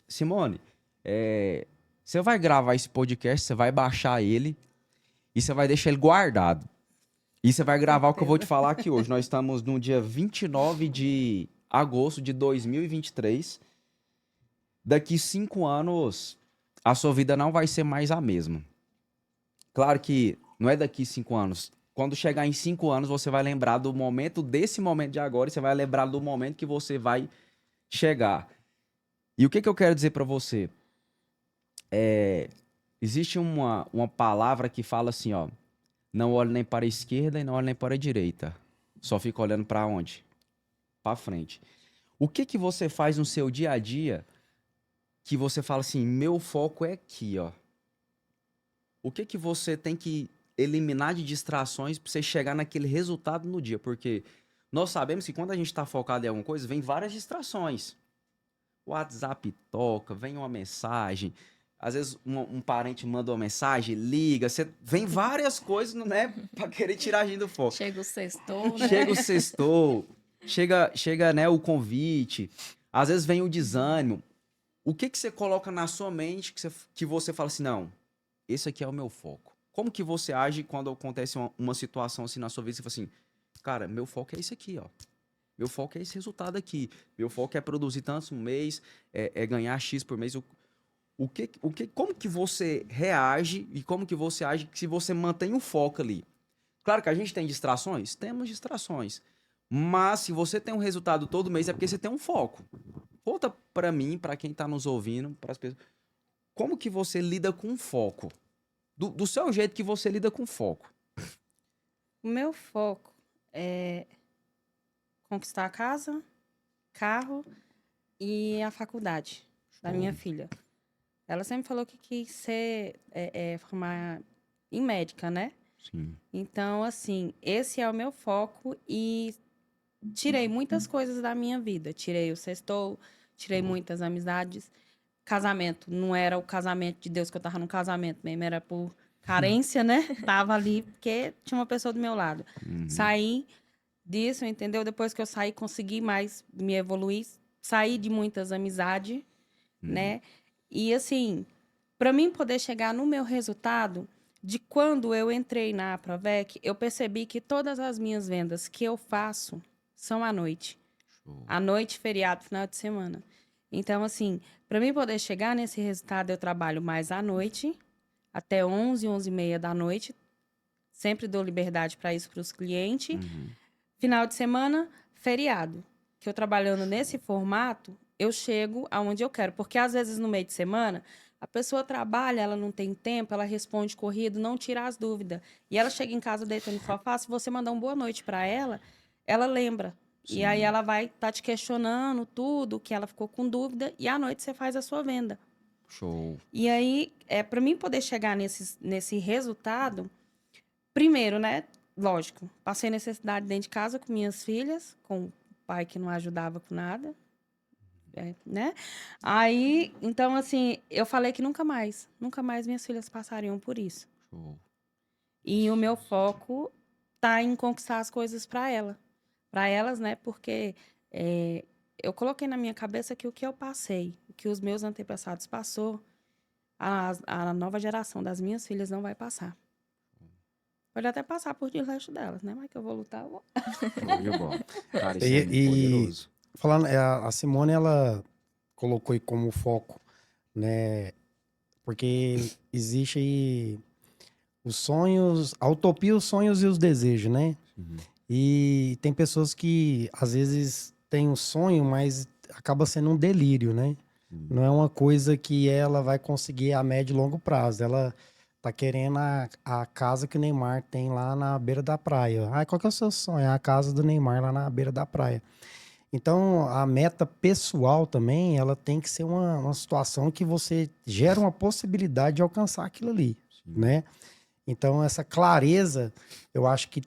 Simone, você vai gravar esse podcast, você vai baixar ele e você vai deixar ele guardado. E você vai gravar o que eu vou te falar aqui hoje. Nós estamos no dia 29 de agosto de 2023. Daqui 5 anos, a sua vida não vai ser mais a mesma. Claro que não é daqui 5 anos. Quando chegar em 5 anos, você vai lembrar do momento, desse momento de agora, e você vai lembrar do momento que você vai chegar. E o que eu quero dizer para você? Existe uma palavra que fala assim, ó. Não olhe nem para a esquerda e não olhe nem para a direita. Só fica olhando para onde? Para frente. O que você faz no seu dia a dia que você fala assim, meu foco é aqui, ó. O que você tem que eliminar de distrações para você chegar naquele resultado no dia? Porque nós sabemos que quando a gente está focado em alguma coisa, vem várias distrações. O WhatsApp toca, vem uma mensagem, às vezes um parente manda uma mensagem, liga, vem várias coisas, né, pra querer tirar a gente do foco. Chega o sextou, né? Chega o sextou, chega, né, o convite, às vezes vem o desânimo. O que você coloca na sua mente que você fala assim, não, esse aqui é o meu foco. Como que você age quando acontece uma situação assim na sua vida, você fala assim, cara, meu foco é isso aqui, ó. Meu foco é esse resultado aqui. Meu foco é produzir tantos no mês, é ganhar X por mês. Como que você reage e como que você age se você mantém o foco ali? Claro que a gente tem distrações? Temos distrações. Mas se você tem um resultado todo mês é porque você tem um foco. Conta pra mim, pra quem tá nos ouvindo, pras pessoas, como que você lida com foco? Do seu jeito que você lida com foco. O meu foco é conquistar a casa, carro e a faculdade da minha filha. Ela sempre falou que quis formar em médica, né? Sim. Então, assim, esse é o meu foco e tirei muitas coisas da minha vida. Tirei o sextou, tirei muitas amizades. Casamento, não era o casamento de Deus que eu tava no casamento mesmo, era por carência, né? Tava ali porque tinha uma pessoa do meu lado. Saí disso, entendeu? Depois que eu saí, consegui mais me evoluir. Saí de muitas amizades, né? E, assim, para mim poder chegar no meu resultado, de quando eu entrei na Provec, eu percebi que todas as minhas vendas que eu faço são à noite. Show. À noite, feriado, final de semana. Então, assim, para mim poder chegar nesse resultado, eu trabalho mais à noite, até 11, 11h30 da noite. Sempre dou liberdade para isso para os clientes. Final de semana, feriado. Que eu trabalhando nesse formato, eu chego aonde eu quero. Porque às vezes no meio de semana, a pessoa trabalha, ela não tem tempo, ela responde corrido, não tira as dúvidas. E ela chega em casa deitando no sofá, se você mandar uma boa noite para ela, ela lembra. Sim. E aí ela vai estar te questionando tudo, que ela ficou com dúvida, e à noite você faz a sua venda. Show. E aí, para mim poder chegar nesse resultado, primeiro, né? Lógico, passei necessidade dentro de casa com minhas filhas, com o pai que não ajudava com nada, né? Aí, então, assim, eu falei que nunca mais minhas filhas passariam por isso. Show. E o meu foco tá em conquistar as coisas para ela. Para elas, né? Porque eu coloquei na minha cabeça que o que eu passei, o que os meus antepassados passou, a nova geração das minhas filhas não vai passar. Pode até passar por debaixo delas, né? Mas que eu vou lutar, eu vou. Show de bola. Cara, isso é E, muito poderoso. falando, a Simone, ela colocou aí como foco, né? Porque existe aí os sonhos, a utopia, os sonhos e os desejos, né? Uhum. E tem pessoas que às vezes têm um sonho, mas acaba sendo um delírio, né? Não é uma coisa que ela vai conseguir a médio e longo prazo. Ela tá querendo a casa que o Neymar tem lá na beira da praia. Ah, qual que é o seu sonho? É a casa do Neymar lá na beira da praia. Então, a meta pessoal também, ela tem que ser uma situação que você gera uma possibilidade de alcançar aquilo ali, né? Então, essa clareza, eu acho que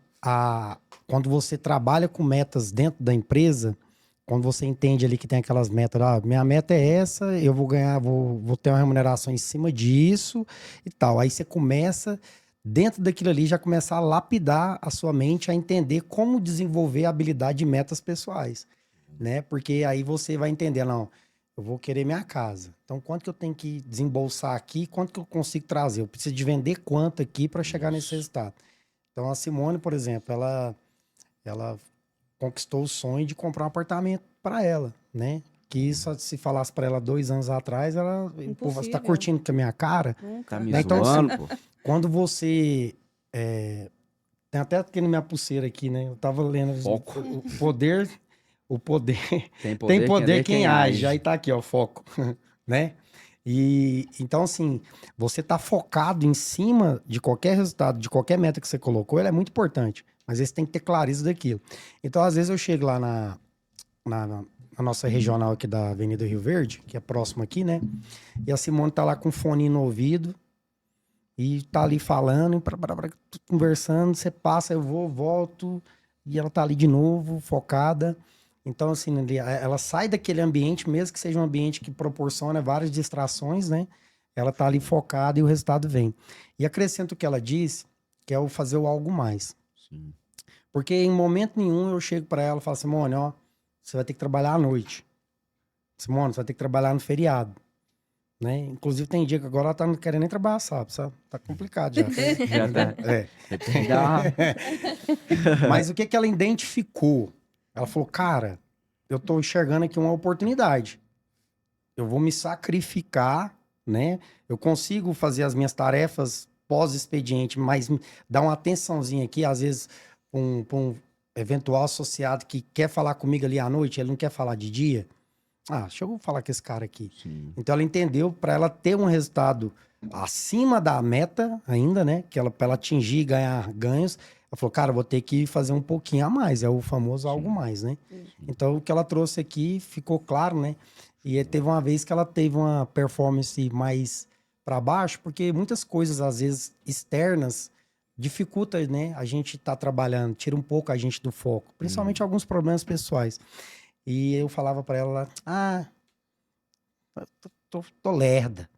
quando você trabalha com metas dentro da empresa, quando você entende ali que tem aquelas metas, minha meta é essa, eu vou ganhar, vou ter uma remuneração em cima disso e tal. Aí você começa, dentro daquilo ali, já começar a lapidar a sua mente, a entender como desenvolver a habilidade de metas pessoais, né? Porque aí você vai entender, não, eu vou querer minha casa. Então, quanto que eu tenho que desembolsar aqui? Quanto que eu consigo trazer? Eu preciso de vender quanto aqui para chegar nesse resultado? Então, a Simone, por exemplo, ela conquistou o sonho de comprar um apartamento para ela, né? Que isso, se falasse para ela 2 anos atrás, ela, pô, você tá Impossível. curtindo com a minha cara? Tá Nunca. me Né? Então, zoando, pô? Quando você... tem até aqui na minha pulseira aqui, né? Eu tava lendo Foco. o poder... O poder... Tem Tem poder, poder quem quem age. Aí tá aqui, ó, foco, né? E então, assim, você tá focado em cima de qualquer resultado, de qualquer meta que você colocou, ele é muito importante. Mas você tem que ter clareza daquilo. Então, às vezes, eu chego lá na nossa regional aqui da Avenida Rio Verde, que é próximo aqui, né? E a Simone tá lá com fone no ouvido e tá ali falando, conversando. Você passa, eu vou, volto, e ela tá ali de novo, focada. Então, assim, ela sai daquele ambiente, mesmo que seja um ambiente que proporciona várias distrações, né? Ela tá ali focada e o resultado vem. E acrescento o que ela disse, que é o fazer o algo mais. Sim. Porque em momento nenhum eu chego para ela e falo, Simone, ó, você vai ter que trabalhar à noite. Simone, você vai ter que trabalhar no feriado. Né? Inclusive tem dia que agora ela tá não querendo nem trabalhar sábado, sabe? Tá complicado já. Já tá. É. Já. Mas o que que ela identificou? Ela falou, cara, eu tô enxergando aqui uma oportunidade. Eu vou me sacrificar, né? Eu consigo fazer as minhas tarefas pós-expediente, mas dar uma atençãozinha aqui, às vezes, pra um eventual associado que quer falar comigo ali à noite, ele não quer falar de dia. Ah, deixa eu falar com esse cara aqui. Sim. Então ela entendeu para ela ter um resultado acima da meta ainda, né? Que ela para ela atingir e ganhar ganhos, ela falou, cara, vou ter que fazer um pouquinho a mais, é o famoso algo mais, né? Então o que ela trouxe aqui ficou claro, né? E aí, teve uma vez que ela teve uma performance mais para baixo, porque muitas coisas às vezes externas dificulta, né? A gente tá trabalhando, tira um pouco a gente do foco, principalmente alguns problemas pessoais. E eu falava para ela, tô lerda.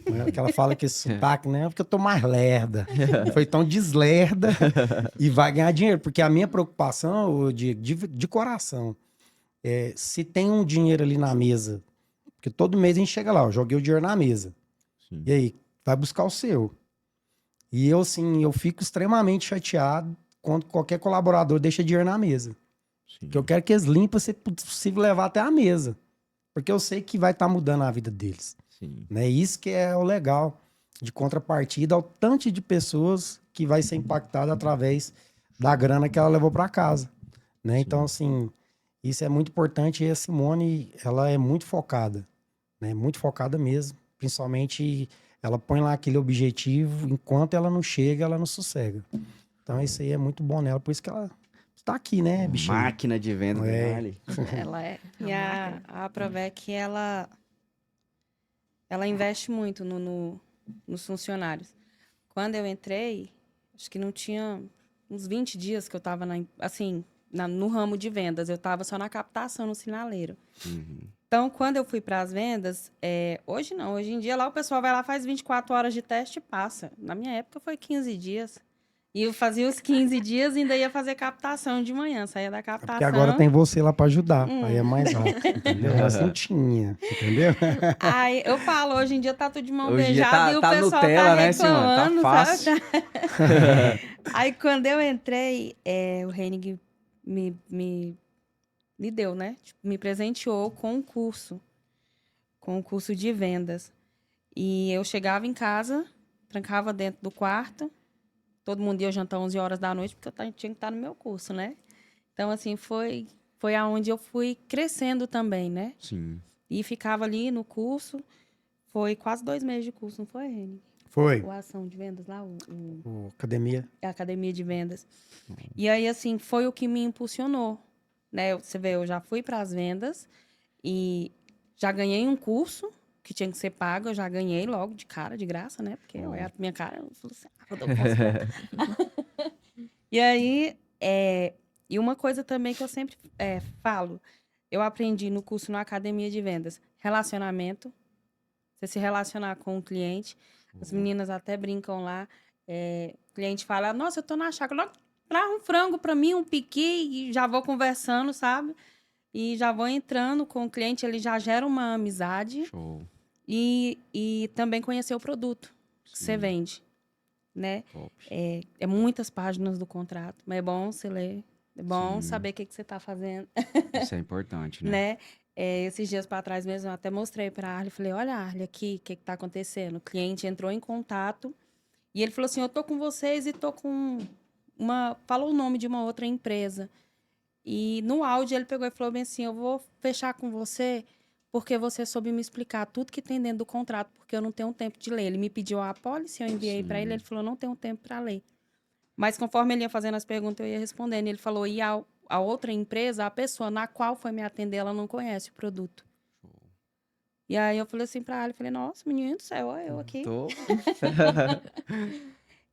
Né? Que ela fala que esse sotaque, né? Porque eu tô mais lerda. Foi tão deslerda e vai ganhar dinheiro. Porque a minha preocupação, de coração, se tem um dinheiro ali na mesa, porque todo mês a gente chega lá, eu joguei o dinheiro na mesa. Sim. E aí, vai buscar o seu. E eu, assim, eu fico extremamente chateado quando qualquer colaborador deixa dinheiro na mesa. Sim. Porque eu quero que eles limpem, se possível, levar até a mesa. Porque eu sei que vai estar mudando a vida deles. Sim. Né? Isso que é o legal de contrapartida ao tanto de pessoas que vai ser impactada através da grana que ela levou para casa. Né? Então, assim, isso é muito importante. E a Simone, ela é muito focada. Né? Muito focada mesmo. Principalmente, ela põe lá aquele objetivo. Enquanto ela não chega, ela não sossega. Então, isso aí é muito bom nela. Por isso que ela tá aqui, né, bichinho? Máquina de venda, É. Dali. Ela é E uma máquina. a Provec, ela investe muito nos funcionários. Quando eu entrei, acho que não tinha uns 20 dias que eu estava no ramo de vendas. Eu estava só na captação, no sinaleiro. Uhum. Então, quando eu fui para as vendas, hoje não. Hoje em dia, lá o pessoal vai lá, faz 24 horas de teste e passa. Na minha época, foi 15 dias. E eu fazia os 15 dias e ainda ia fazer captação de manhã. Saía da captação. Porque agora tem você lá pra ajudar. Aí é mais rápido, entendeu? Mas não tinha, entendeu? Aí eu falo, hoje em dia tá tudo de mão Hoje em dia beijada e o tá pessoal Nutella, tá né, Simone? Tá reclamando, fácil. sabe? Aí quando eu entrei, o Henning me deu, né? Tipo, me presenteou com um curso de vendas. E eu chegava em casa, trancava dentro do quarto, todo mundo ia jantar 11 horas da noite, porque eu tinha que estar no meu curso, né? Então, assim, foi aonde eu fui crescendo também, né? Sim. E ficava ali no curso, foi quase 2 meses de curso, não foi, Reni? Foi. O ação de vendas lá, Academia. a academia de vendas. E aí, assim, foi o que me impulsionou, né? Você vê, eu já fui para as vendas e já ganhei um curso que tinha que ser pago, eu já ganhei logo de cara, de graça, né? Porque eu era a minha cara, eu falei assim, eu posso ganhar. E aí, e uma coisa também que eu sempre falo, eu aprendi no curso na academia de vendas, relacionamento, você se relacionar com o cliente, as meninas até brincam lá, o cliente fala, nossa, eu tô na chácara, traz um frango para mim, um piqui, e já vou conversando, sabe? E já vou entrando com o cliente, ele já gera uma amizade. Show. E também conhecer o produto que você vende, né? Top. É muitas páginas do contrato, mas é bom você ler, é bom Sim. saber o que você está fazendo, Isso é importante, né? né? Esses dias para trás mesmo, eu até mostrei para a Arly, falei, olha, Arly, aqui, o que está acontecendo? O cliente entrou em contato e ele falou assim, eu tô com vocês e tô com falou o nome de uma outra empresa. E no áudio ele pegou e falou bem assim, eu vou fechar com você porque você soube me explicar tudo que tem dentro do contrato, porque eu não tenho tempo de ler. Ele me pediu a apólice, eu enviei para ele falou, não tenho tempo para ler. Mas conforme ele ia fazendo as perguntas, eu ia respondendo. Ele falou, e a outra empresa, a pessoa na qual foi me atender, ela não conhece o produto. E aí eu falei assim pra ele, falei, nossa, menino do céu, olha eu aqui. Tô...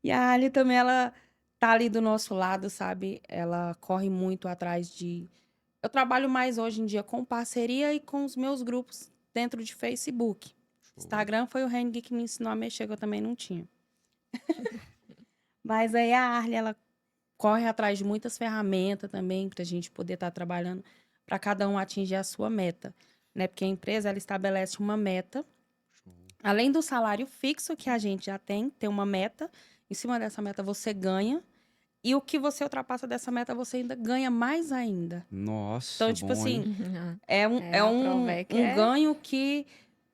E a Ali também, ela tá ali do nosso lado, sabe? Ela corre muito atrás de... Eu trabalho mais hoje em dia com parceria e com os meus grupos dentro de Facebook. Instagram foi o Henning que me ensinou a mexer, que eu também não tinha. Mas aí a Arly, ela corre atrás de muitas ferramentas também pra gente poder estar trabalhando para cada um atingir a sua meta, né? Porque a empresa, ela estabelece uma meta. Além do salário fixo que a gente já tem uma meta. Em cima dessa meta você ganha. E o que você ultrapassa dessa meta, você ainda ganha mais ainda. Nossa, Então, tipo bom, hein? assim, A Provec um ganho que,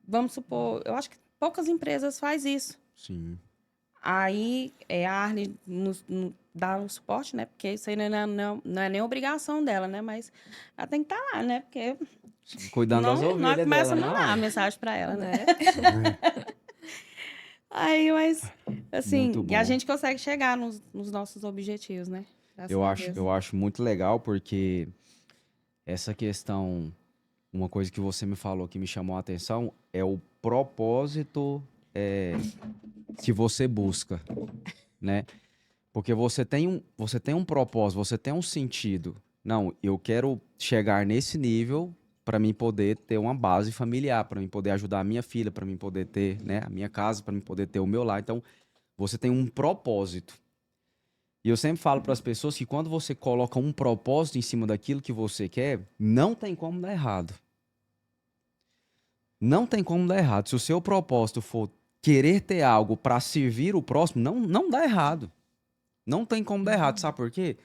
vamos supor, eu acho que poucas empresas fazem isso. Sim. Aí a Arly nos dá o suporte, né? Porque isso aí não é nem obrigação dela, né? Mas ela tem que estar lá, né? Porque Cuidando das nós ovelhas começa a dela, mandar a não. mensagem para ela, né? né? Aí, mas, assim, Muito e a bom. gente consegue chegar nos nossos objetivos, né? Graças a Deus. Eu acho muito legal porque essa questão, uma coisa que você me falou que me chamou a atenção é o propósito que você busca, né? Porque você tem um propósito, você tem um sentido. Não, eu quero chegar nesse nível para mim poder ter uma base familiar, para mim poder ajudar a minha filha, para mim poder ter, né, a minha casa, para mim poder ter o meu lar. Então, você tem um propósito. E eu sempre falo para as pessoas que quando você coloca um propósito em cima daquilo que você quer, não tem como dar errado. Não tem como dar errado. Se o seu propósito for querer ter algo para servir o próximo, não dá errado. Não tem como dar errado. Sabe por quê?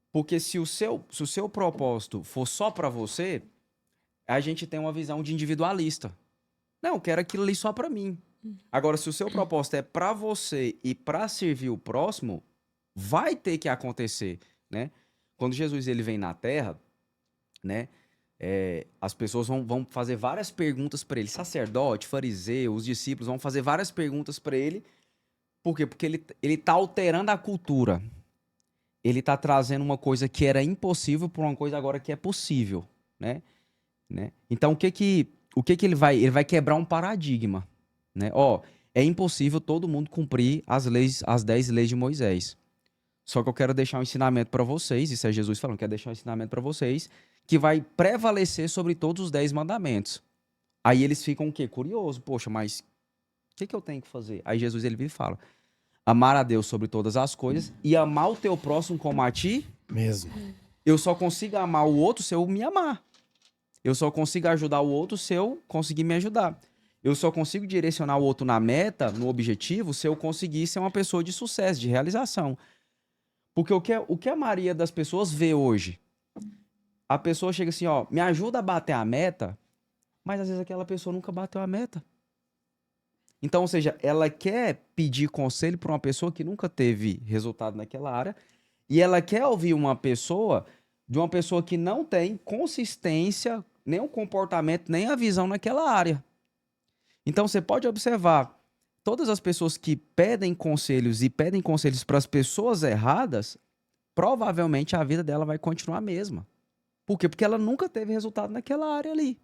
Porque se o seu propósito for só para você, a gente tem uma visão de individualista. Não, eu quero aquilo ali só para mim. Agora, se o seu propósito é para você e para servir o próximo, vai ter que acontecer, né? Quando Jesus ele vem na Terra, né? As pessoas vão fazer várias perguntas para ele. Sacerdote, fariseu, os discípulos vão fazer várias perguntas para ele. Por quê? Porque ele tá alterando a cultura. Ele tá trazendo uma coisa que era impossível para uma coisa agora que é possível, né? Então, o que ele vai... Ele vai quebrar um paradigma, né? É impossível todo mundo cumprir as 10 leis de Moisés. Só que eu quero deixar um ensinamento para vocês, isso é Jesus falando, quero deixar um ensinamento para vocês, que vai prevalecer sobre todos os 10 mandamentos. Aí eles ficam o quê? Curioso. Poxa, mas o que eu tenho que fazer? Aí Jesus ele vira e fala, amar a Deus sobre todas as coisas e amar o teu próximo como a ti, Mesmo. eu só consigo amar o outro se eu me amar. Eu só consigo ajudar o outro se eu conseguir me ajudar. Eu só consigo direcionar o outro na meta, no objetivo, se eu conseguir ser uma pessoa de sucesso, de realização. Porque o que a maioria das pessoas vê hoje? A pessoa chega assim, ó, me ajuda a bater a meta, mas às vezes aquela pessoa nunca bateu a meta. Então, ou seja, ela quer pedir conselho para uma pessoa que nunca teve resultado naquela área e ela quer ouvir de uma pessoa que não tem consistência, nem o comportamento, nem a visão naquela área. Então, você pode observar, todas as pessoas que pedem conselhos e pedem conselhos para as pessoas erradas, provavelmente a vida dela vai continuar a mesma. Por quê? Porque ela nunca teve resultado naquela área ali.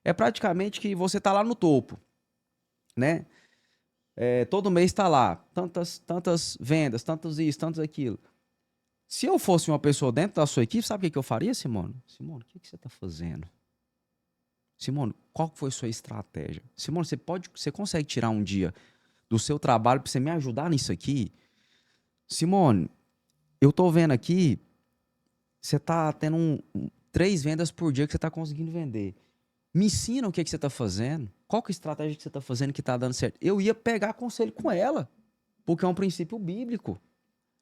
É praticamente que você tá lá no topo, né? Todo mês está lá, tantas vendas, tantos isso, tantos aquilo. Se eu fosse uma pessoa dentro da sua equipe, sabe o que eu faria, Simone? Simone, o que você está fazendo? Simone, qual foi a sua estratégia? Simone, você consegue tirar um dia do seu trabalho para você me ajudar nisso aqui? Simone, eu tô vendo aqui, você tá tendo 3 vendas por dia que você tá conseguindo vender. Me ensina o que você tá fazendo. Qual que é a estratégia que você tá fazendo que tá dando certo? Eu ia pegar conselho com ela, porque é um princípio bíblico.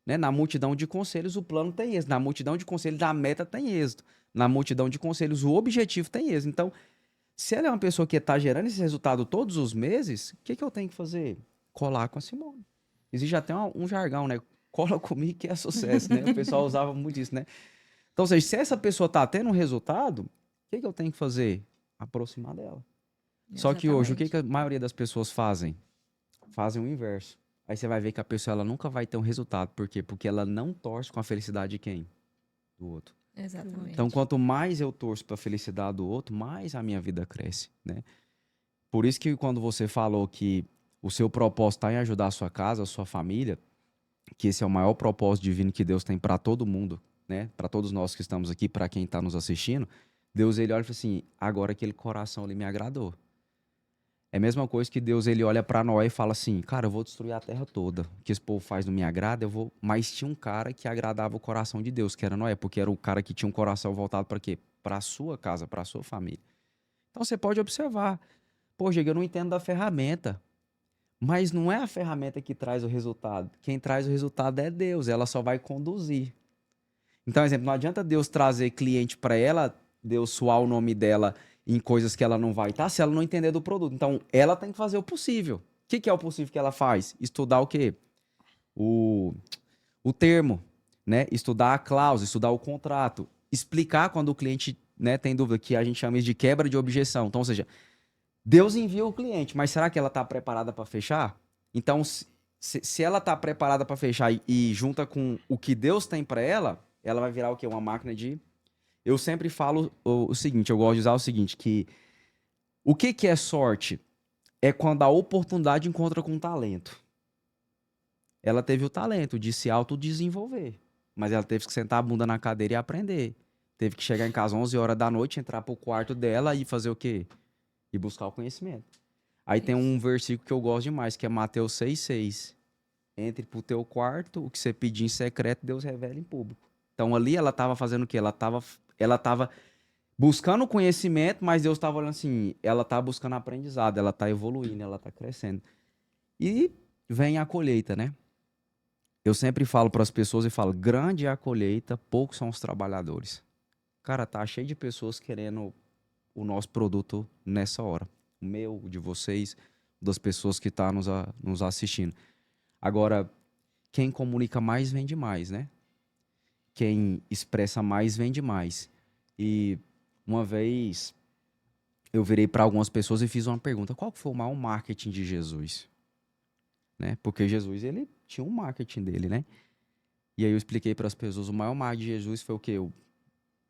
Né? Na multidão de conselhos, o plano tem êxito. Na multidão de conselhos, a meta tem êxito. Na multidão de conselhos, o objetivo tem êxito. Então, se ela é uma pessoa que está gerando esse resultado todos os meses, o que eu tenho que fazer? Colar com a Simone. Existe até um jargão, né? Cola comigo que é sucesso, né? O pessoal usava muito isso, né? Então, ou seja, se essa pessoa está tendo um resultado, o que eu tenho que fazer? Aproximar dela. Só que hoje, o que a maioria das pessoas fazem? Fazem o inverso. Aí você vai ver que a pessoa ela nunca vai ter um resultado. Por quê? Porque ela não torce com a felicidade de quem? Do outro. Exatamente. Então, quanto mais eu torço para a felicidade do outro, mais a minha vida cresce, né? Por isso que quando você falou que o seu propósito está em ajudar a sua casa, a sua família, que esse é o maior propósito divino que Deus tem para todo mundo, né? Para todos nós que estamos aqui, para quem está nos assistindo, Deus ele olha e fala assim: agora aquele coração ele me agradou. É a mesma coisa que Deus ele olha para Noé e fala assim: cara, eu vou destruir a terra toda. O que esse povo faz não me agrada, eu vou. Mas tinha um cara que agradava o coração de Deus, que era Noé, porque era o cara que tinha um coração voltado para quê? Para a sua casa, para a sua família. Então você pode observar. Pô, Diego, eu não entendo da ferramenta. Mas não é a ferramenta que traz o resultado. Quem traz o resultado é Deus. Ela só vai conduzir. Então, exemplo, não adianta Deus trazer cliente para ela, Deus suar o nome dela em coisas que ela não vai estar, se ela não entender do produto. Então, ela tem que fazer o possível. O que é o possível que ela faz? Estudar o quê? O termo, né? Estudar a cláusula, estudar o contrato. Explicar quando o cliente, né, tem dúvida, que a gente chama isso de quebra de objeção. Então, ou seja, Deus envia o cliente, mas será que ela está preparada para fechar? Então, se ela está preparada para fechar e junta com o que Deus tem para ela vai virar o quê? Uma máquina de... Eu sempre falo o seguinte, eu gosto de usar o seguinte, que o que é sorte? É quando a oportunidade encontra com o talento. Ela teve o talento de se autodesenvolver, mas ela teve que sentar a bunda na cadeira e aprender. Teve que chegar em casa 11 horas da noite, entrar pro quarto dela e fazer o quê? E buscar o conhecimento. Aí tem um versículo que eu gosto demais, que é Mateus 6,6. Entre pro teu quarto, o que você pedir em secreto, Deus revela em público. Então ali ela estava fazendo o quê? Ela tava buscando conhecimento, mas Deus estava olhando assim, ela tá buscando aprendizado, ela tá evoluindo, ela tá crescendo. E vem a colheita, né? Eu sempre falo para as pessoas e falo, grande é a colheita, poucos são os trabalhadores. Cara, tá cheio de pessoas querendo o nosso produto nessa hora. O meu, o de vocês, das pessoas que estão nos assistindo. Agora, quem comunica mais vende mais, né? Quem expressa mais vende mais. E uma vez eu virei para algumas pessoas e fiz uma pergunta: qual foi o maior marketing de Jesus? Né? Porque Jesus ele tinha um marketing dele, né? E aí eu expliquei para as pessoas: o maior marketing de Jesus foi o quê? O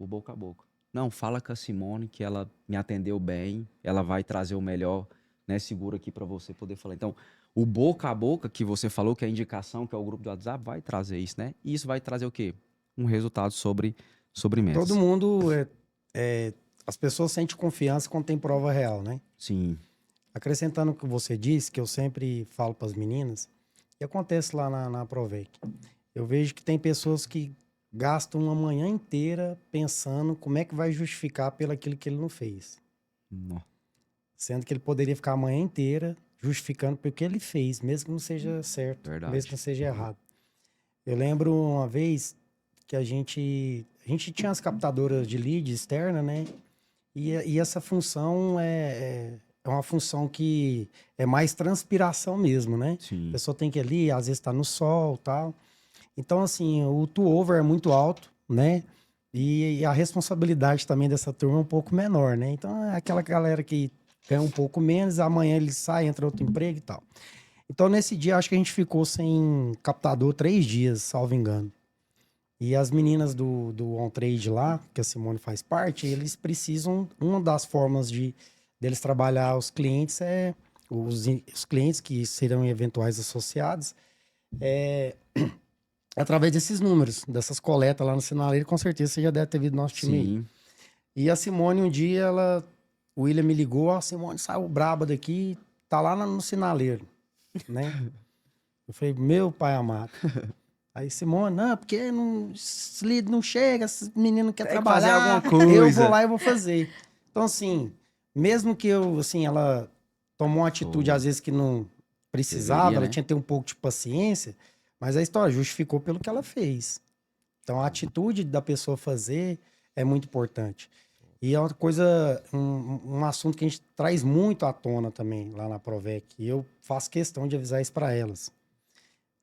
boca a boca. Não, fala com a Simone que ela me atendeu bem, ela vai trazer o melhor, né, seguro aqui para você poder falar. Então, o boca a boca que você falou, que é a indicação, que é o grupo do WhatsApp, vai trazer isso, né? E isso vai trazer o quê? Um resultado sobre metas. Todo mundo, as pessoas sentem confiança quando tem prova real, né? Sim. Acrescentando o que você disse, que eu sempre falo para as meninas, que acontece lá na Provec? Eu vejo que tem pessoas que gastam uma manhã inteira pensando como é que vai justificar pelo aquilo que ele não fez. Nó. Sendo que ele poderia ficar a manhã inteira justificando pelo que ele fez, mesmo que não seja certo, Verdade. mesmo que não seja errado. Eu lembro uma vez que a gente tinha as captadoras de lead externa, né? E essa função é uma função que é mais transpiração mesmo, né? A Sim. pessoa tem que ir ali, às vezes tá no sol e tal. Então, assim, o turnover é muito alto, né? E a responsabilidade também dessa turma é um pouco menor, né? Então, é aquela galera que ganha um pouco menos, amanhã ele sai, entra outro emprego e tal. Então, nesse dia, acho que a gente ficou sem captador 3 dias, salvo engano. E as meninas do on-trade lá, que a Simone faz parte, eles precisam, uma das formas deles trabalhar os clientes os clientes que serão eventuais associados, é através desses números, dessas coletas lá no sinaleiro, com certeza você já deve ter visto nosso time aí. Sim. E a Simone, um dia, o William me ligou, a Simone saiu braba daqui, tá lá no sinaleiro, né? Eu falei, meu pai amado. Aí Simone, não, porque esse líder não chega, esse menino não quer Tem que fazer trabalhar, alguma coisa. eu vou lá e vou fazer. Então, assim, mesmo que ela tomou uma atitude, Show. às vezes, que não precisava, Deveria, ela né? tinha que ter um pouco de paciência, mas a história justificou pelo que ela fez. Então, a atitude da pessoa fazer é muito importante. E é uma coisa, um assunto que a gente traz muito à tona também lá na Provec. E eu faço questão de avisar isso para elas.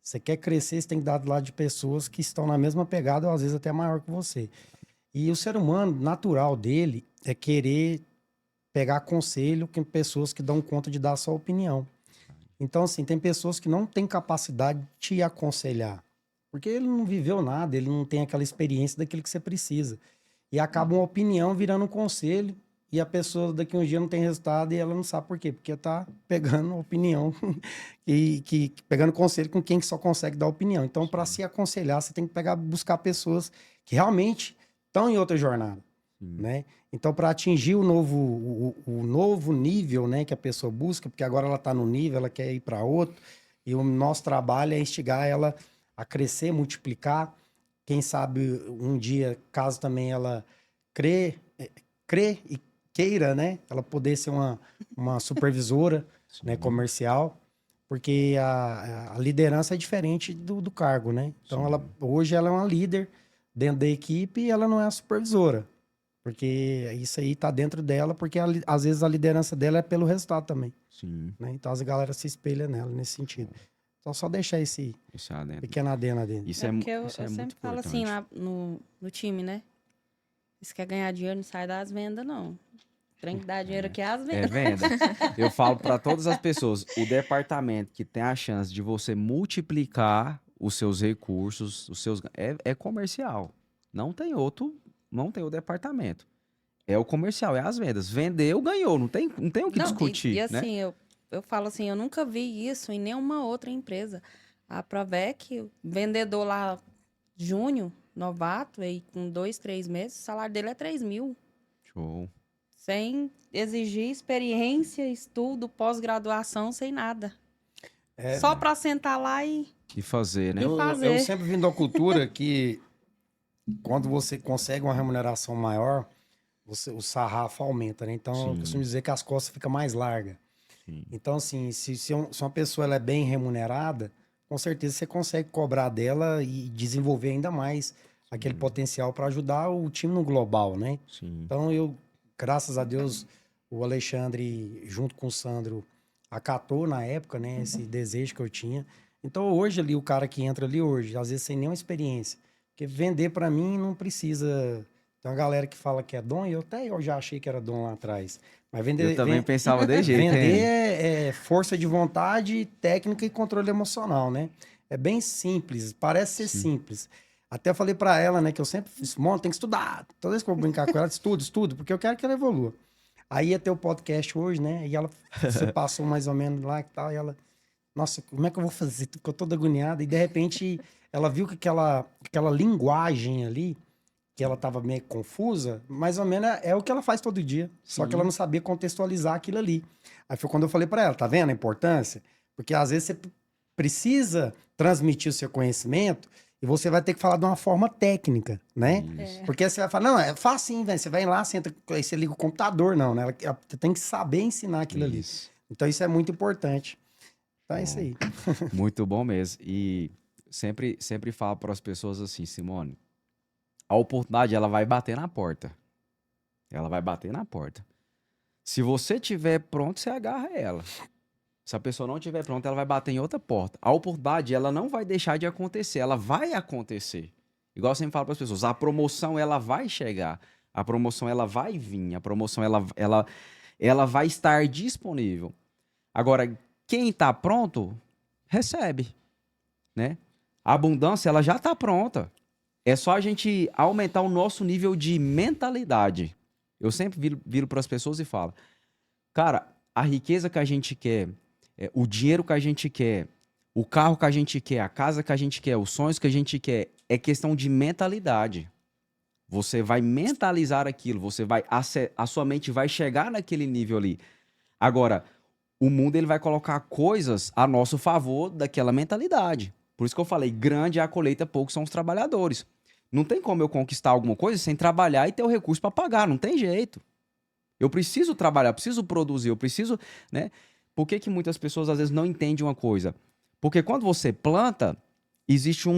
Você quer crescer, você tem que dar do lado de pessoas que estão na mesma pegada, ou às vezes até maior que você. E o ser humano, natural dele, é querer pegar conselho com pessoas que dão conta de dar a sua opinião. Então, assim, tem pessoas que não têm capacidade de te aconselhar. Porque ele não viveu nada, ele não tem aquela experiência daquilo que você precisa. E acaba uma opinião virando um conselho, e a pessoa daqui a um dia não tem resultado e ela não sabe por quê. Porque tá pegando opinião e pegando conselho com quem só consegue dar opinião. Então, para se aconselhar, você tem que buscar pessoas que realmente estão em outra jornada, né? Então, para atingir o novo nível, né, que a pessoa busca, porque agora ela está no nível, ela quer ir para outro, e o nosso trabalho é instigar ela a crescer, multiplicar. Quem sabe um dia, caso também ela crê e queira, né, ela poder ser uma supervisora, né, comercial, porque a liderança é diferente do cargo, né? Então, hoje ela é uma líder dentro da equipe e ela não é a supervisora. Porque isso aí tá dentro dela, porque às vezes a liderança dela é pelo resultado também, Sim. né? Então as galera se espelha nela nesse sentido. Então só deixar esse Isso é adendo. pequeno adendo dentro. Isso é, porque eu isso é muito sempre falo assim importante. lá no time, né? Se quer ganhar dinheiro, não sai das vendas, não. Tem que dar dinheiro aqui às É vendas. venda. Eu falo para todas as pessoas, o departamento que tem a chance de você multiplicar os seus recursos, é comercial. Não tem outro departamento. É o comercial, é as vendas. Vendeu, ganhou, não tem o que Não, discutir, e né? assim, eu falo assim, eu nunca vi isso em nenhuma outra empresa. A Provec, o vendedor lá, júnior, novato, aí com 2, 3 meses, o salário dele é 3 mil. Show. Sem exigir experiência, estudo, pós-graduação, sem nada. Só para sentar lá e E fazer, né? E Eu fazer. sempre vim da cultura que quando você consegue uma remuneração maior, o sarrafo aumenta, né? Então eu Sim. costumo dizer que as costas ficam mais largas. Sim. Então, assim, se uma pessoa ela é bem remunerada, com certeza você consegue cobrar dela e desenvolver ainda mais aquele potencial para ajudar o time no global, né? Sim. Então, graças a Deus, o Alexandre, junto com o Sandro, acatou na época, né, esse desejo que eu tinha. Então, hoje ali, o cara que entra ali hoje, às vezes sem nenhuma experiência, porque vender para mim não precisa. Tem uma galera que fala que é dom, e eu já achei que era dom lá atrás. Mas Eu também pensava de jeito, vender hein? é força de vontade, técnica e controle emocional, né? É bem simples, parece ser Sim. simples. Até falei pra ela, né, que eu sempre fiz, Mano, tem que estudar. Toda vez que eu vou brincar com ela, estudo, porque eu quero que ela evolua. Aí ia ter o podcast hoje, né? E você passou mais ou menos lá e tal, e ela, nossa, como é que eu vou fazer? Ficou toda agoniada. E de repente ela viu que aquela linguagem ali, que ela tava meio confusa, mais ou menos é o que ela faz todo dia. Só que ela não sabia contextualizar aquilo ali. Aí foi quando eu falei pra ela, tá vendo a importância? Porque às vezes precisa transmitir o seu conhecimento e você vai ter que falar de uma forma técnica, né? Isso. Porque você vai falar, não, é facinho, velho. Você vai lá, senta, aí você liga o computador, não, né? Ela tem que saber ensinar aquilo ali. Isso. Então isso é muito importante. Então é isso Bom. aí. Muito bom mesmo. E sempre falo para as pessoas assim, Simone, a oportunidade ela vai bater na porta. Ela vai bater na porta. Se você tiver pronto, você agarra ela. Se a pessoa não tiver pronta, ela vai bater em outra porta. A oportunidade, ela não vai deixar de acontecer, ela vai acontecer. Igual eu sempre falo para as pessoas, a promoção ela vai chegar, a promoção ela vai vir, a promoção ela vai estar disponível. Agora, quem está pronto, recebe, né? A abundância, ela já está pronta. É só a gente aumentar o nosso nível de mentalidade. Eu sempre viro para as pessoas e falo, cara, a riqueza que a gente quer, o dinheiro que a gente quer, o carro que a gente quer, a casa que a gente quer, os sonhos que a gente quer, é questão de mentalidade. Você vai mentalizar aquilo, a sua mente vai chegar naquele nível ali. Agora, o mundo ele vai colocar coisas a nosso favor daquela mentalidade. Por isso que eu falei, grande é a colheita, poucos são os trabalhadores. Não tem como eu conquistar alguma coisa sem trabalhar e ter o recurso para pagar, não tem jeito. Eu preciso trabalhar, eu preciso produzir, eu preciso, né? Por que que muitas pessoas às vezes não entendem uma coisa? Porque quando você planta, existe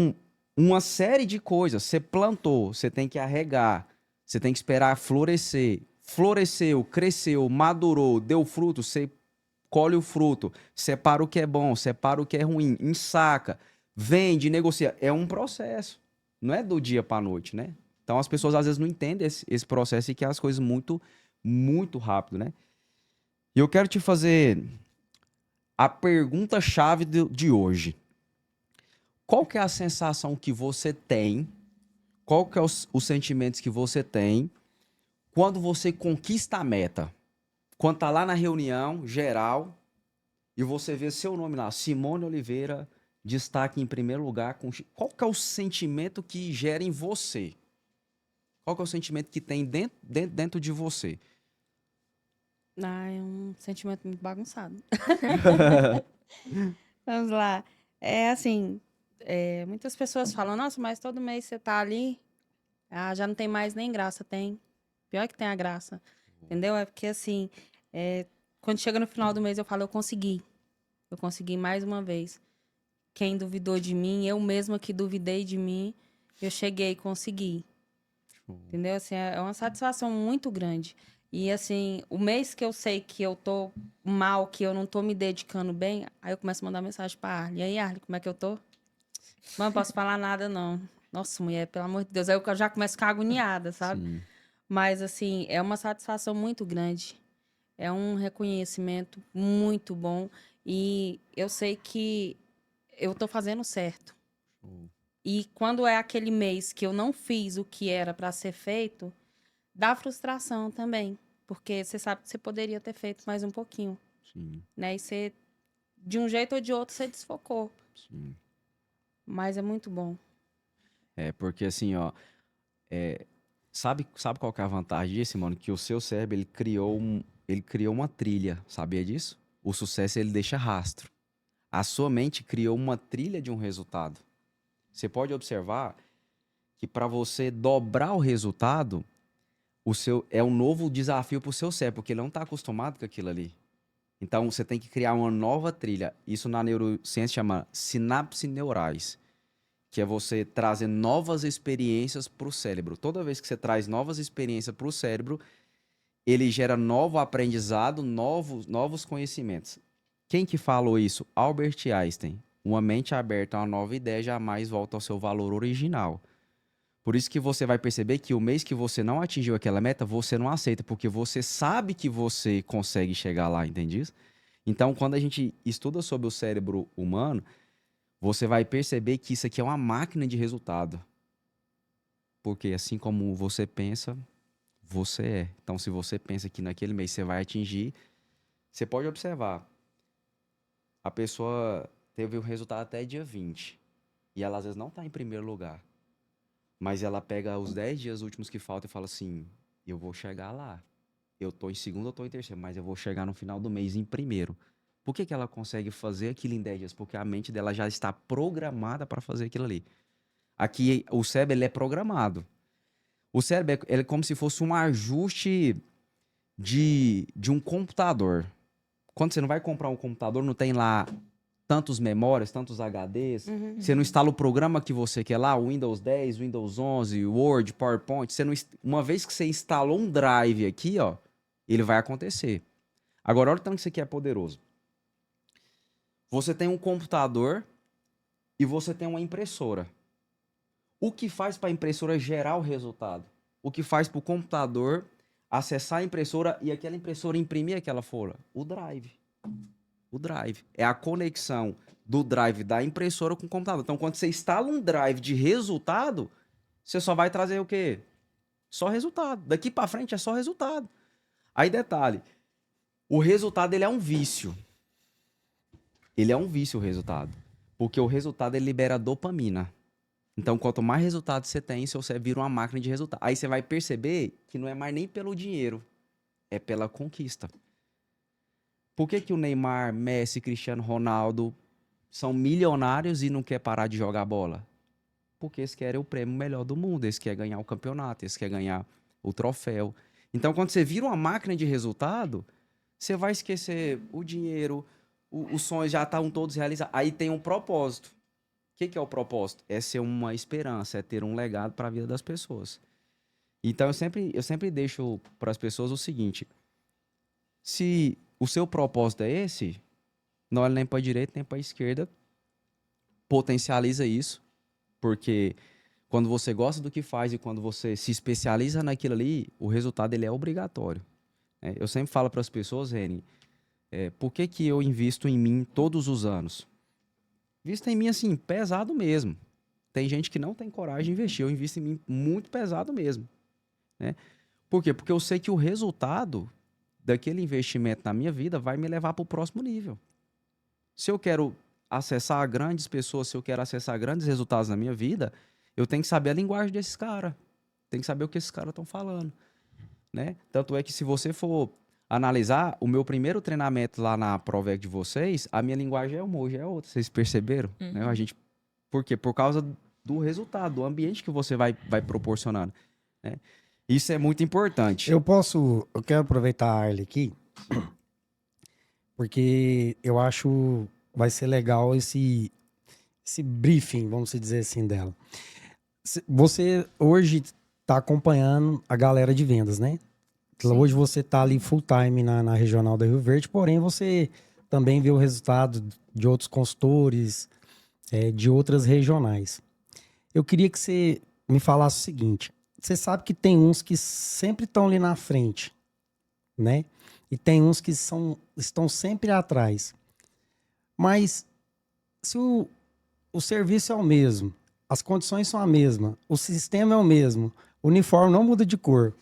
uma série de coisas. Você plantou, você tem que arregar, você tem que esperar florescer. Floresceu, cresceu, madurou, deu fruto, você colhe o fruto, separa o que é bom, separa o que é ruim, ensaca, vende, negocia. É um processo. Não é do dia para a noite, né? Então as pessoas às vezes não entendem esse processo e querem as coisas muito rápido, né? E eu quero te fazer a pergunta-chave de hoje. Qual que é a sensação que você tem? Qual que é os sentimentos que você tem quando você conquista a meta? Quando tá lá na reunião geral e você vê seu nome lá, Simone Oliveira, destaque em primeiro lugar. Qual que é o sentimento que gera em você? Qual que é o sentimento que tem dentro de você? Ah, é um sentimento muito bagunçado. Vamos lá. É assim, muitas pessoas falam, nossa, mas todo mês você tá ali, já não tem mais nem graça. Tem. Pior que tem a graça. Entendeu? É porque assim, quando chega no final do mês eu falo, eu consegui. Eu consegui mais uma vez. Quem duvidou de mim, eu mesma que duvidei de mim, eu cheguei e consegui. Entendeu? Assim, é uma satisfação muito grande. E assim, o mês que eu sei que eu tô mal, que eu não tô me dedicando bem, aí eu começo a mandar mensagem pra Arly. E aí, Arly, como é que eu tô? Mãe, não posso falar nada, não. Nossa, mulher, pelo amor de Deus. Aí eu já começo a ficar agoniada, sabe? Sim. Mas assim, é uma satisfação muito grande. É um reconhecimento muito bom. E eu sei que eu tô fazendo certo. E quando é aquele mês que eu não fiz o que era para ser feito, dá frustração também. Porque você sabe que você poderia ter feito mais um pouquinho, Sim, né? E você, de um jeito ou de outro, você desfocou. sim. Mas é muito bom. É, porque assim, ó, sabe qual que é a vantagem disso, mano? Que o seu cérebro, ele criou uma trilha, sabia disso? O sucesso, ele deixa rastro. A sua mente criou uma trilha de um resultado. Você pode observar que para você dobrar o resultado, é um novo desafio para o seu cérebro, porque ele não está acostumado com aquilo ali. Então, você tem que criar uma nova trilha. Isso na neurociência chama sinapse neurais, que é você trazer novas experiências para o cérebro. Toda vez que você traz novas experiências para o cérebro, ele gera novo aprendizado, novos conhecimentos. Quem que falou isso? Albert Einstein. Uma mente aberta a uma nova ideia jamais volta ao seu valor original. Por isso que você vai perceber que o mês que você não atingiu aquela meta, você não aceita, porque você sabe que você consegue chegar lá, entende isso? Então, quando a gente estuda sobre o cérebro humano, você vai perceber que isso aqui é uma máquina de resultado. Porque assim como você pensa, você é. Então, se você pensa que naquele mês você vai atingir, você pode observar. A pessoa teve o resultado até dia 20. E ela às vezes não está em primeiro lugar. Mas ela pega os 10 dias últimos que faltam e fala assim: eu vou chegar lá. Eu tô em segundo, eu tô em terceiro, mas eu vou chegar no final do mês em primeiro. Por que que ela consegue fazer aquilo em 10 dias? Porque a mente dela já está programada para fazer aquilo ali. Aqui, o cérebro, ele é programado. O cérebro, ele é como se fosse um ajuste de um computador. Quando você não vai comprar um computador, não tem lá tantos memórias, tantos HDs. Você não instala o programa que você quer lá, o Windows 10, Windows 11, Word, PowerPoint. Você não, uma vez que você instalou um drive aqui, ó, ele vai acontecer. Agora, olha o tanto que isso aqui é poderoso. Você tem um computador e você tem uma impressora. O que faz para a impressora gerar o resultado? O que faz para o computador acessar a impressora e aquela impressora imprimir aquela folha? O drive. O drive. É a conexão do drive da impressora com o computador. Então, quando você instala um drive de resultado, você só vai trazer o quê? Só resultado. Daqui para frente é só resultado. Aí, detalhe. O resultado, ele é um vício. Ele é um vício, o resultado. Porque o resultado, ele libera dopamina. Então, quanto mais resultado você tem, seu cérebro vira uma máquina de resultado. Aí você vai perceber que não é mais nem pelo dinheiro, é pela conquista. Por que que o Neymar, Messi, Cristiano Ronaldo são milionários e não querem parar de jogar bola? Porque eles querem o prêmio melhor do mundo, eles querem ganhar o campeonato, eles querem ganhar o troféu. Então, quando você vira uma máquina de resultado, você vai esquecer o dinheiro, os sonhos já estão todos realizados. Aí tem um propósito. O que é o propósito? É ser uma esperança, é ter um legado para a vida das pessoas. Então, eu sempre deixo para as pessoas o seguinte: se o seu propósito é esse, não olha nem para a direita nem para a esquerda, potencializa isso, porque quando você gosta do que faz e quando você se especializa naquilo ali, o resultado ele é obrigatório. Né? Eu sempre falo para as pessoas, Reni, por que que eu invisto em mim todos os anos? Invisto em mim, assim, pesado mesmo. Tem gente que não tem coragem de investir. Eu invisto em mim muito pesado mesmo. Né? Por quê? Porque eu sei que o resultado daquele investimento na minha vida vai me levar para o próximo nível. Se eu quero acessar grandes pessoas, se eu quero acessar grandes resultados na minha vida, eu tenho que saber a linguagem desses caras. Tem que saber o que esses caras estão falando. Né? Tanto é que se você for analisar, o meu primeiro treinamento lá na Provec de vocês, a minha linguagem é uma, hoje é outra. Vocês perceberam? Né? Por quê? Por causa do resultado, do ambiente que você vai proporcionando. Né? Isso é muito importante. Eu quero aproveitar a Arly aqui, porque eu acho vai ser legal esse briefing, vamos dizer assim, dela. Você hoje está acompanhando a galera de vendas, né? Sim. Hoje você está ali full time na regional da Rio Verde, porém você também vê o resultado de outros consultores, de outras regionais. Eu queria que você me falasse o seguinte: você sabe que tem uns que sempre estão ali na frente, né? E tem uns que estão sempre atrás. Mas se o serviço é o mesmo, as condições são a mesma, o sistema é o mesmo, o uniforme não muda de cor.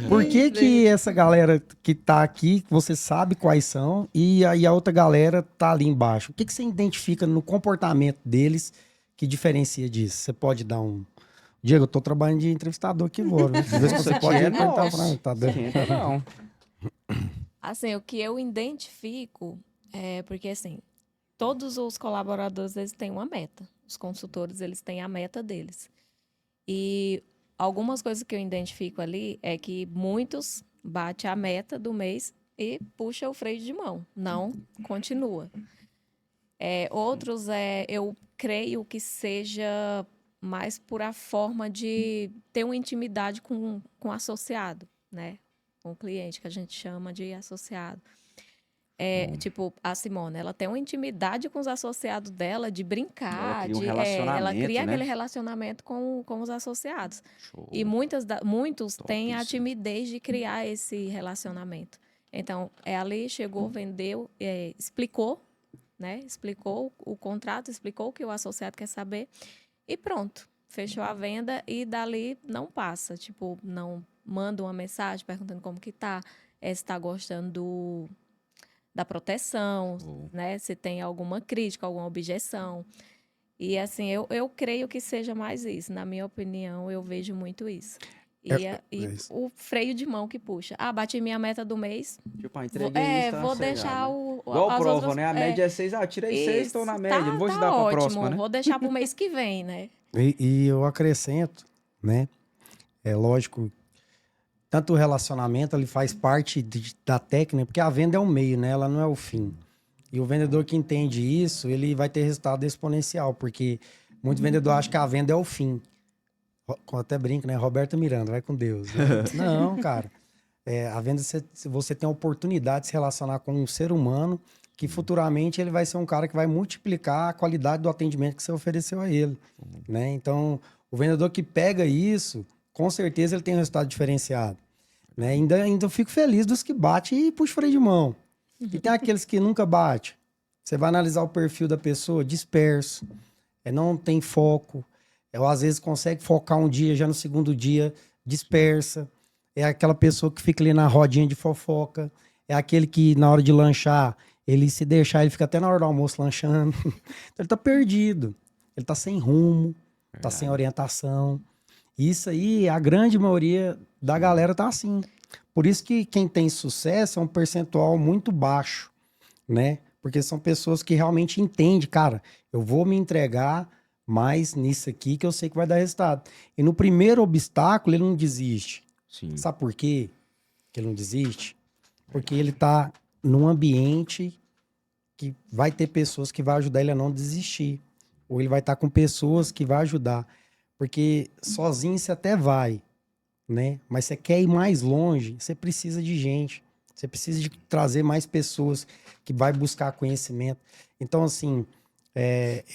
Por que que essa galera que tá aqui, você sabe quais são, e aí a outra galera tá ali embaixo? O que que você identifica no comportamento deles que diferencia disso? Você pode dar um... Diego, eu tô trabalhando de entrevistador aqui agora. Às vezes você pode perguntar pra mim, tá dando. Esquenta não. Assim, o que eu identifico é porque, assim, todos os colaboradores, eles têm uma meta. Os consultores, eles têm a meta deles. E algumas coisas que eu identifico ali é que muitos batem a meta do mês e puxa o freio de mão. Não continua. Outros, eu creio que seja mais por a forma de ter uma intimidade com o associado, né? Com o cliente, que a gente chama de associado. Tipo, a Simone, ela tem uma intimidade com os associados dela, de brincar, Ela cria um ela relacionamento, cria né? aquele relacionamento com os associados. Show. E muitos Top têm a isso. timidez de criar esse relacionamento. Então, ali chegou, vendeu, explicou, né? Explicou o contrato, explicou o que o associado quer saber e pronto. Fechou a venda e dali não passa. Tipo, não manda uma mensagem perguntando como que tá, se está gostando da proteção, né? Se tem alguma crítica, alguma objeção. E assim, eu creio que seja mais isso. Na minha opinião, eu vejo muito isso. E isso. o freio de mão que puxa. Ah, bati minha meta do mês. Tipo, Vou, entreguei isso, tá vou sei lá, deixar né? Igual as prova, outras. né? A média é 6. Ah, tirei 6, tô Isso, na média. Não vou tá estudar pra próxima, ótimo. né? Vou deixar pro mês que vem, né? E eu acrescento, né? É lógico, tanto o relacionamento, ele faz parte da técnica, porque a venda é um meio, né? Ela não é o fim. E o vendedor que entende isso, ele vai ter resultado exponencial, porque muito vendedor acha que a venda é o fim. Até brinco, né? Roberto Miranda, vai com Deus, né? Não, cara. A venda, você tem a oportunidade de se relacionar com um ser humano que futuramente ele vai ser um cara que vai multiplicar a qualidade do atendimento que você ofereceu a ele, né? Então, o vendedor que pega isso, com certeza ele tem um resultado diferenciado, né? Ainda eu fico feliz dos que bate e puxa o freio de mão. E tem aqueles que nunca bate. Você vai analisar o perfil da pessoa, disperso, não tem foco. Ou às vezes consegue focar um dia, já no segundo dia dispersa. É aquela pessoa que fica ali na rodinha de fofoca. É aquele que na hora de lanchar, ele se deixar, ele fica até na hora do almoço lanchando. Então ele tá perdido. Ele tá sem rumo, tá sem orientação. Isso aí, a grande maioria da galera tá assim. Por isso que quem tem sucesso é um percentual muito baixo, né? Porque são pessoas que realmente entendem, cara, eu vou me entregar mais nisso aqui que eu sei que vai dar resultado. E no primeiro obstáculo ele não desiste. Sim. Sabe por quê que ele não desiste? Porque ele tá num ambiente que vai ter pessoas que vai ajudar ele a não desistir. Ou ele vai estar com pessoas que vai ajudar. Porque sozinho você até vai, né? Mas você quer ir mais longe, você precisa de gente. Você precisa de trazer mais pessoas que vai buscar conhecimento. Então, assim,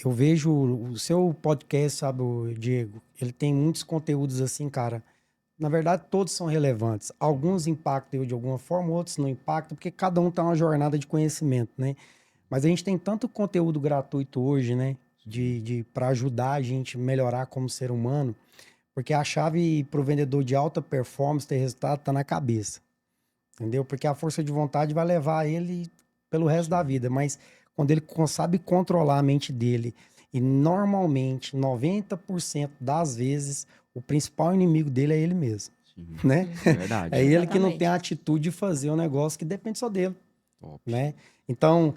eu vejo o seu podcast, sabe, Diego, ele tem muitos conteúdos assim, cara. Na verdade, todos são relevantes. Alguns impactam eu de alguma forma, outros não impactam, porque cada um tá uma jornada de conhecimento, né? Mas a gente tem tanto conteúdo gratuito hoje, né? Para ajudar a gente a melhorar como ser humano, porque a chave para o vendedor de alta performance ter resultado está na cabeça. Entendeu? Porque a força de vontade vai levar ele pelo resto da vida. Mas quando ele sabe controlar a mente dele, e normalmente, 90% das vezes, o principal inimigo dele é ele mesmo. Sim. Né? Verdade. É ele que não tem Exatamente. a atitude de fazer um negócio que depende só dele. Top. Né? Então,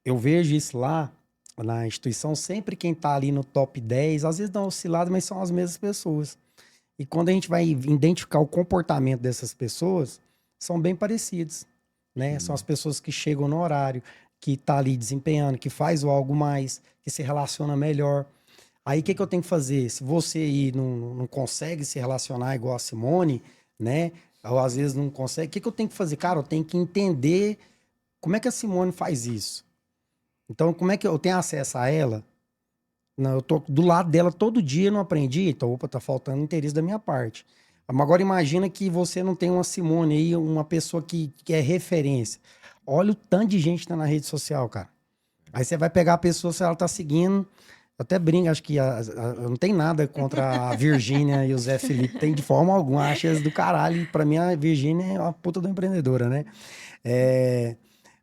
eu vejo isso lá na instituição, sempre quem está ali no top 10, às vezes dá uma oscilada, mas são as mesmas pessoas. E quando a gente vai identificar o comportamento dessas pessoas, são bem parecidos, né? São as pessoas que chegam no horário, que tá ali desempenhando, que faz o algo mais, que se relaciona melhor. Aí o que eu tenho que fazer? Se você aí não consegue se relacionar igual a Simone, né? Ou às vezes não consegue, o que eu tenho que fazer? Cara, eu tenho que entender como é que a Simone faz isso. Então, como é que eu tenho acesso a ela? Não, eu tô do lado dela todo dia, não aprendi, então, opa, tá faltando interesse da minha parte. Mas agora imagina que você não tem uma Simone aí, uma pessoa que é referência. Olha o tanto de gente que tá na rede social, cara. Aí você vai pegar a pessoa, se ela tá seguindo, eu até brinco, acho que não tem nada contra a Virgínia e o Zé Felipe, tem de forma alguma, acho eles do caralho, e pra mim a Virgínia é uma puta da empreendedora, né?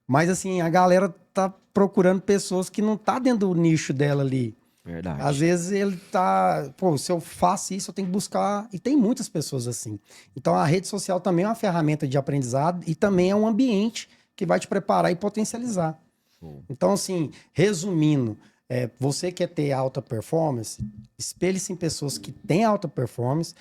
Mas assim, a galera tá procurando pessoas que não tá dentro do nicho dela ali. Verdade. Às vezes ele tá, pô, se eu faço isso, eu tenho que buscar. E tem muitas pessoas assim. Então a rede social também é uma ferramenta de aprendizado e também é um ambiente que vai te preparar e potencializar. Show. Então, assim, resumindo, você quer ter alta performance, espelhe-se em pessoas que têm alta performance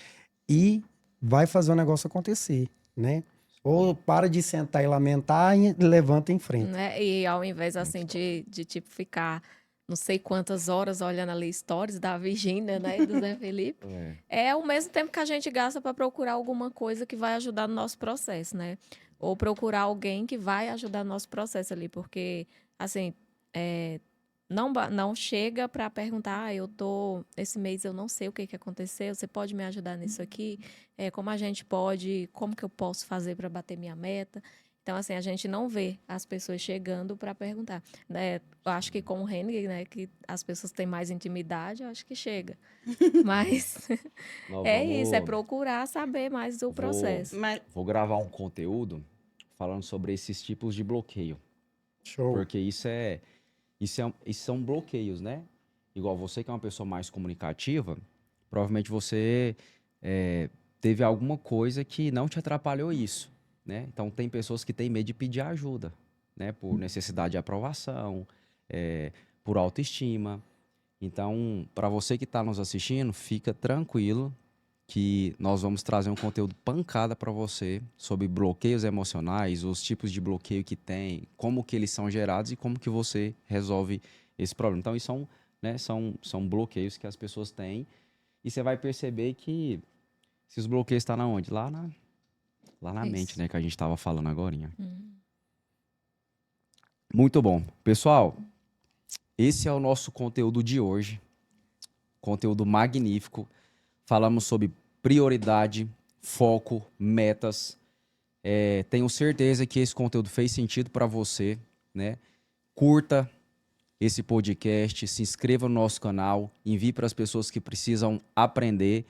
e vai fazer o negócio acontecer, né? Ou para de sentar e lamentar e levanta em frente. Né? E ao invés, assim, de tipo, ficar não sei quantas horas olhando ali stories da Virgínia, né, e do Zé Felipe, é o mesmo tempo que a gente gasta para procurar alguma coisa que vai ajudar no nosso processo, né? Ou procurar alguém que vai ajudar no nosso processo ali, porque, assim, não chega para perguntar, esse mês eu não sei o que aconteceu, você pode me ajudar nisso aqui? Como que eu posso fazer para bater minha meta? Então, assim, a gente não vê as pessoas chegando para perguntar. Né? Eu acho que com o Henry, né, que as pessoas têm mais intimidade, eu acho que chega. Mas isso, é procurar saber mais do processo. Mas Vou gravar um conteúdo falando sobre esses tipos de bloqueio. Show. Porque isso são bloqueios, né? Igual você que é uma pessoa mais comunicativa, provavelmente você teve alguma coisa que não te atrapalhou isso, né? Então, tem pessoas que têm medo de pedir ajuda, né? Por necessidade de aprovação, por autoestima. Então, para você que está nos assistindo, fica tranquilo que nós vamos trazer um conteúdo pancada para você sobre bloqueios emocionais, os tipos de bloqueio que tem, como que eles são gerados e como que você resolve esse problema. Então, isso são, né, são bloqueios que as pessoas têm e você vai perceber que esses bloqueios estão na onde? Lá na mente, Isso. né, que a gente estava falando agorinha. Muito bom. Pessoal, esse é o nosso conteúdo de hoje. Conteúdo magnífico. Falamos sobre prioridade, foco, metas. Tenho certeza que esse conteúdo fez sentido para você, né? Curta esse podcast, se inscreva no nosso canal, envie para as pessoas que precisam aprender.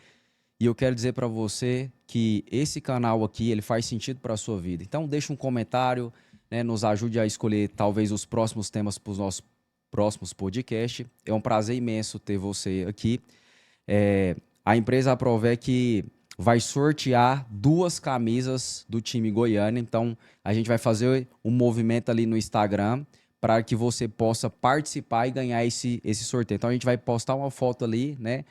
E eu quero dizer para você que esse canal aqui, ele faz sentido para a sua vida. Então, deixa um comentário, né? Nos ajude a escolher talvez os próximos temas para os nossos próximos podcasts. É um prazer imenso ter você aqui. A empresa Aprovec vai sortear 2 camisas do time goiano. Então, a gente vai fazer um movimento ali no Instagram para que você possa participar e ganhar esse sorteio. Então, a gente vai postar uma foto ali, né?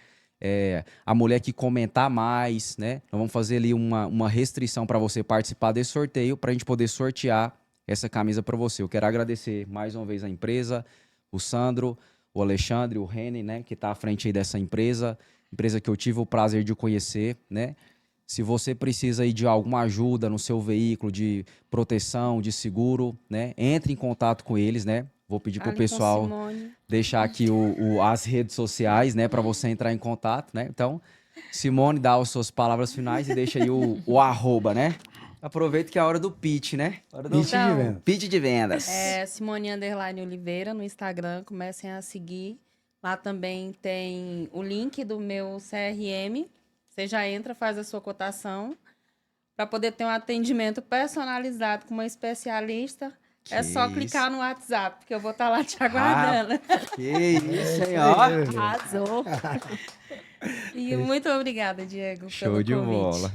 A mulher que comentar mais, né? Nós vamos fazer ali uma restrição para você participar desse sorteio para a gente poder sortear essa camisa para você. Eu quero agradecer mais uma vez a empresa, o Sandro, o Alexandre, o Reni, né? Que está à frente aí dessa empresa que eu tive o prazer de conhecer, né? Se você precisa aí de alguma ajuda no seu veículo, de proteção, de seguro, né? Entre em contato com eles, né? Vou pedir pro Fale com pessoal Simone. deixar aqui as redes sociais, né? Para você entrar em contato, né? Então, Simone, dá as suas palavras finais e deixa aí o arroba, né? Aproveita que é a hora do pitch, né? Hora do Pitch de Então, venda. pitch de vendas. Simone_Oliveira no Instagram, comecem a seguir. Lá também tem o link do meu CRM. Você já entra, faz a sua cotação. Para poder ter um atendimento personalizado com uma especialista, é só clicar no WhatsApp, que eu vou estar lá te aguardando. Que isso, hein, Isso ó. aí, Arrasou. E muito obrigada, Diego, Show pelo de convite. bola.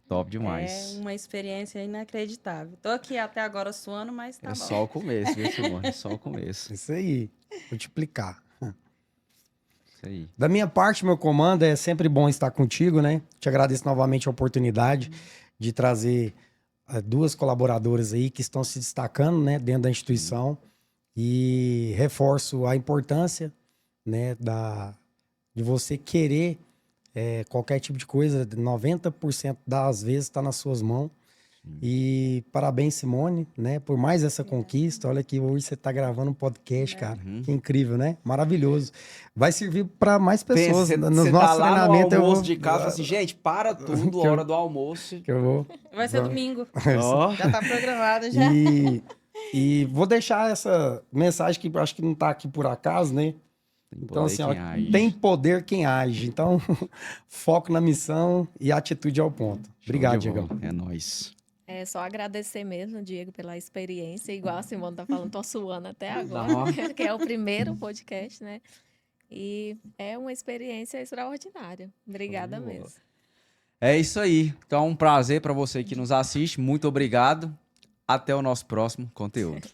Top É demais. uma experiência inacreditável. Tô aqui até agora suando, mas tá É bom. só o começo, viu, Simone? É só o começo. Isso aí. Multiplicar. Isso aí. Da minha parte, meu comando, é sempre bom estar contigo, né? Te agradeço novamente a oportunidade de trazer 2 colaboradoras aí que estão se destacando, né, dentro da instituição. E reforço a importância, né, de você querer qualquer tipo de coisa, 90% das vezes está nas suas mãos. E parabéns, Simone, né, por mais essa conquista. Olha que hoje você está gravando um podcast, cara. Que incrível, né? Maravilhoso. Vai servir para mais pessoas. Você Nos tá nossos lá no treinamentos eu almoço vou... de casa, fala assim, gente, para tudo, Que eu- hora do almoço. que eu vou... Vai ser domingo. Ó, Já tá programado já. E vou deixar essa mensagem que eu acho que não tá aqui por acaso, né? Então, assim, ó, quem age. tem poder quem age. Então, foco na missão e atitude ao ponto. Obrigado, Show de Diego. bola. É nóis. É só agradecer mesmo, Diego, pela experiência. Igual a Simone tá falando, tô suando até agora, Não. que é o primeiro podcast, né? E é uma experiência extraordinária. Obrigada Show de bola. mesmo. É isso aí. Então, um prazer para você que nos assiste. Muito obrigado. Até o nosso próximo conteúdo.